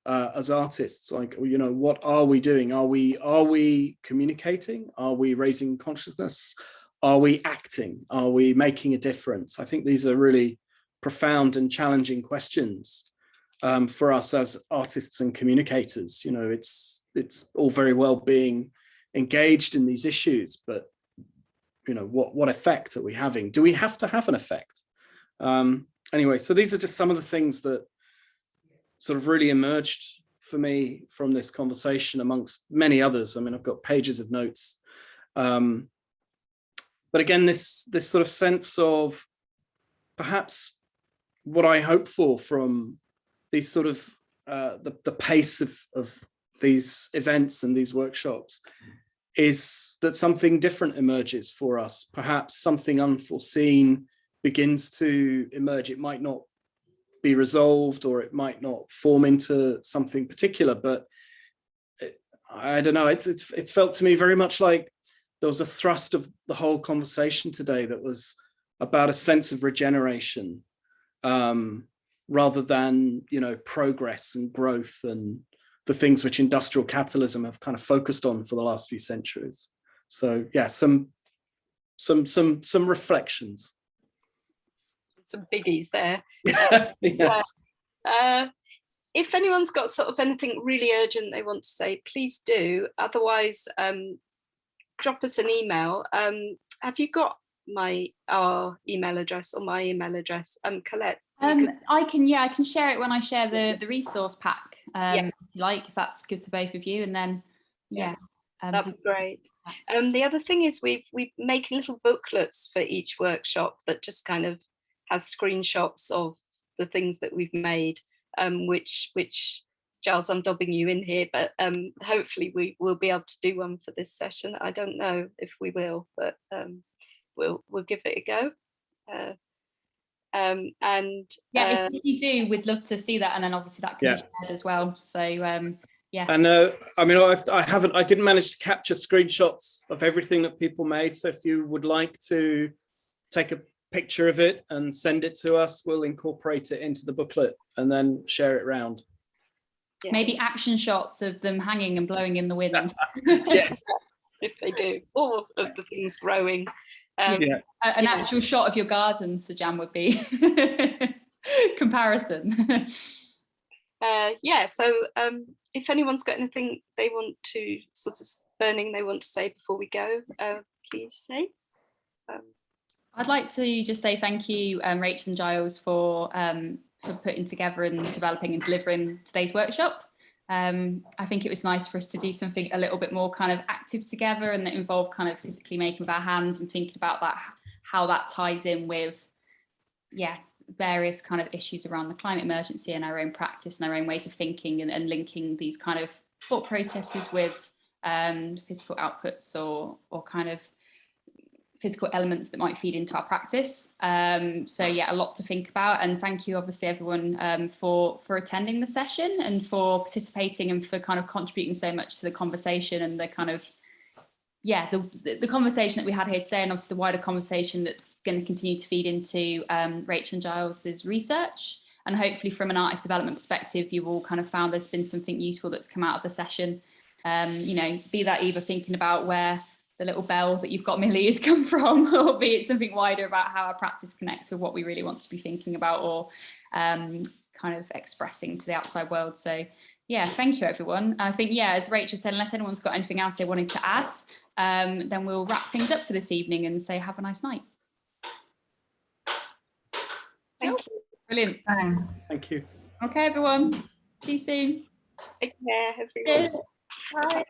As artists, like, what are we doing? Are we communicating? Are we raising consciousness? Are we acting? Are we making a difference? I think these are really profound and challenging questions for us as artists and communicators. It's all very well being engaged in these issues, but what effect are we having? Do we have to have an effect? Anyway, so these are just some of the things that sort of really emerged for me from this conversation, amongst many others. I've got pages of notes. But again, this sort of sense of perhaps what I hope for from these sort of the pace of these events and these workshops is that something different emerges for us. Perhaps something unforeseen begins to emerge. It might not be resolved, or it might not form into something particular, but I don't know, it's felt to me very much like there was a thrust of the whole conversation today that was about a sense of regeneration, rather than, you know, progress and growth and the things which industrial capitalism have kind of focused on for the last few centuries. So yeah, some reflections. Some biggies there. Yes. If anyone's got sort of anything really urgent they want to say, please do. Otherwise, drop us an email. Have you got our email address or my email address? Colette? I can share it when I share the resource pack, if you like, if that's good for both of you, and then that'd be great. The other thing is we're making little booklets for each workshop that just kind of has screenshots of the things that we've made, which Giles, I'm dobbing you in here, but hopefully we will be able to do one for this session. I don't know if we will, but we'll give it a go. If you do, we'd love to see that, and then obviously that can be shared as well. So And I mean, I didn't manage to capture screenshots of everything that people made. So if you would like to take a picture of it and send it to us, we'll incorporate it into the booklet and then share it around. Maybe action shots of them hanging and blowing in the wind. Yes, if they do, or of the things growing. An actual shot of your garden, Sir Jan, would be comparison. So if anyone's got anything they want to burning they want to say before we go, please say. I'd like to just say thank you, Rachel and Giles, for putting together and developing and delivering today's workshop. I think it was nice for us to do something a little bit more kind of active together, and that involved kind of physically making with our hands and thinking about that, how that ties in with various kind of issues around the climate emergency and our own practice and our own ways of thinking, and linking these kind of thought processes with physical outputs or kind of physical elements that might feed into our practice. A lot to think about, and thank you obviously everyone for attending the session and for participating and for kind of contributing so much to the conversation and the kind of the conversation that we had here today, and obviously the wider conversation that's going to continue to feed into Rachel and Giles's research. And hopefully from an artist development perspective, you've all kind of found there's been something useful that's come out of the session. Be that either thinking about where the little bell that you've got, Millie, has come from, or be it something wider about how our practice connects with what we really want to be thinking about, or kind of expressing to the outside world. So thank you everyone. I think as Rachel said, unless anyone's got anything else they wanted to add, then we'll wrap things up for this evening and say have a nice night. Thank you. Brilliant. Thanks. Thank you. Okay everyone, see you soon. Take care everyone. Cheers. Bye.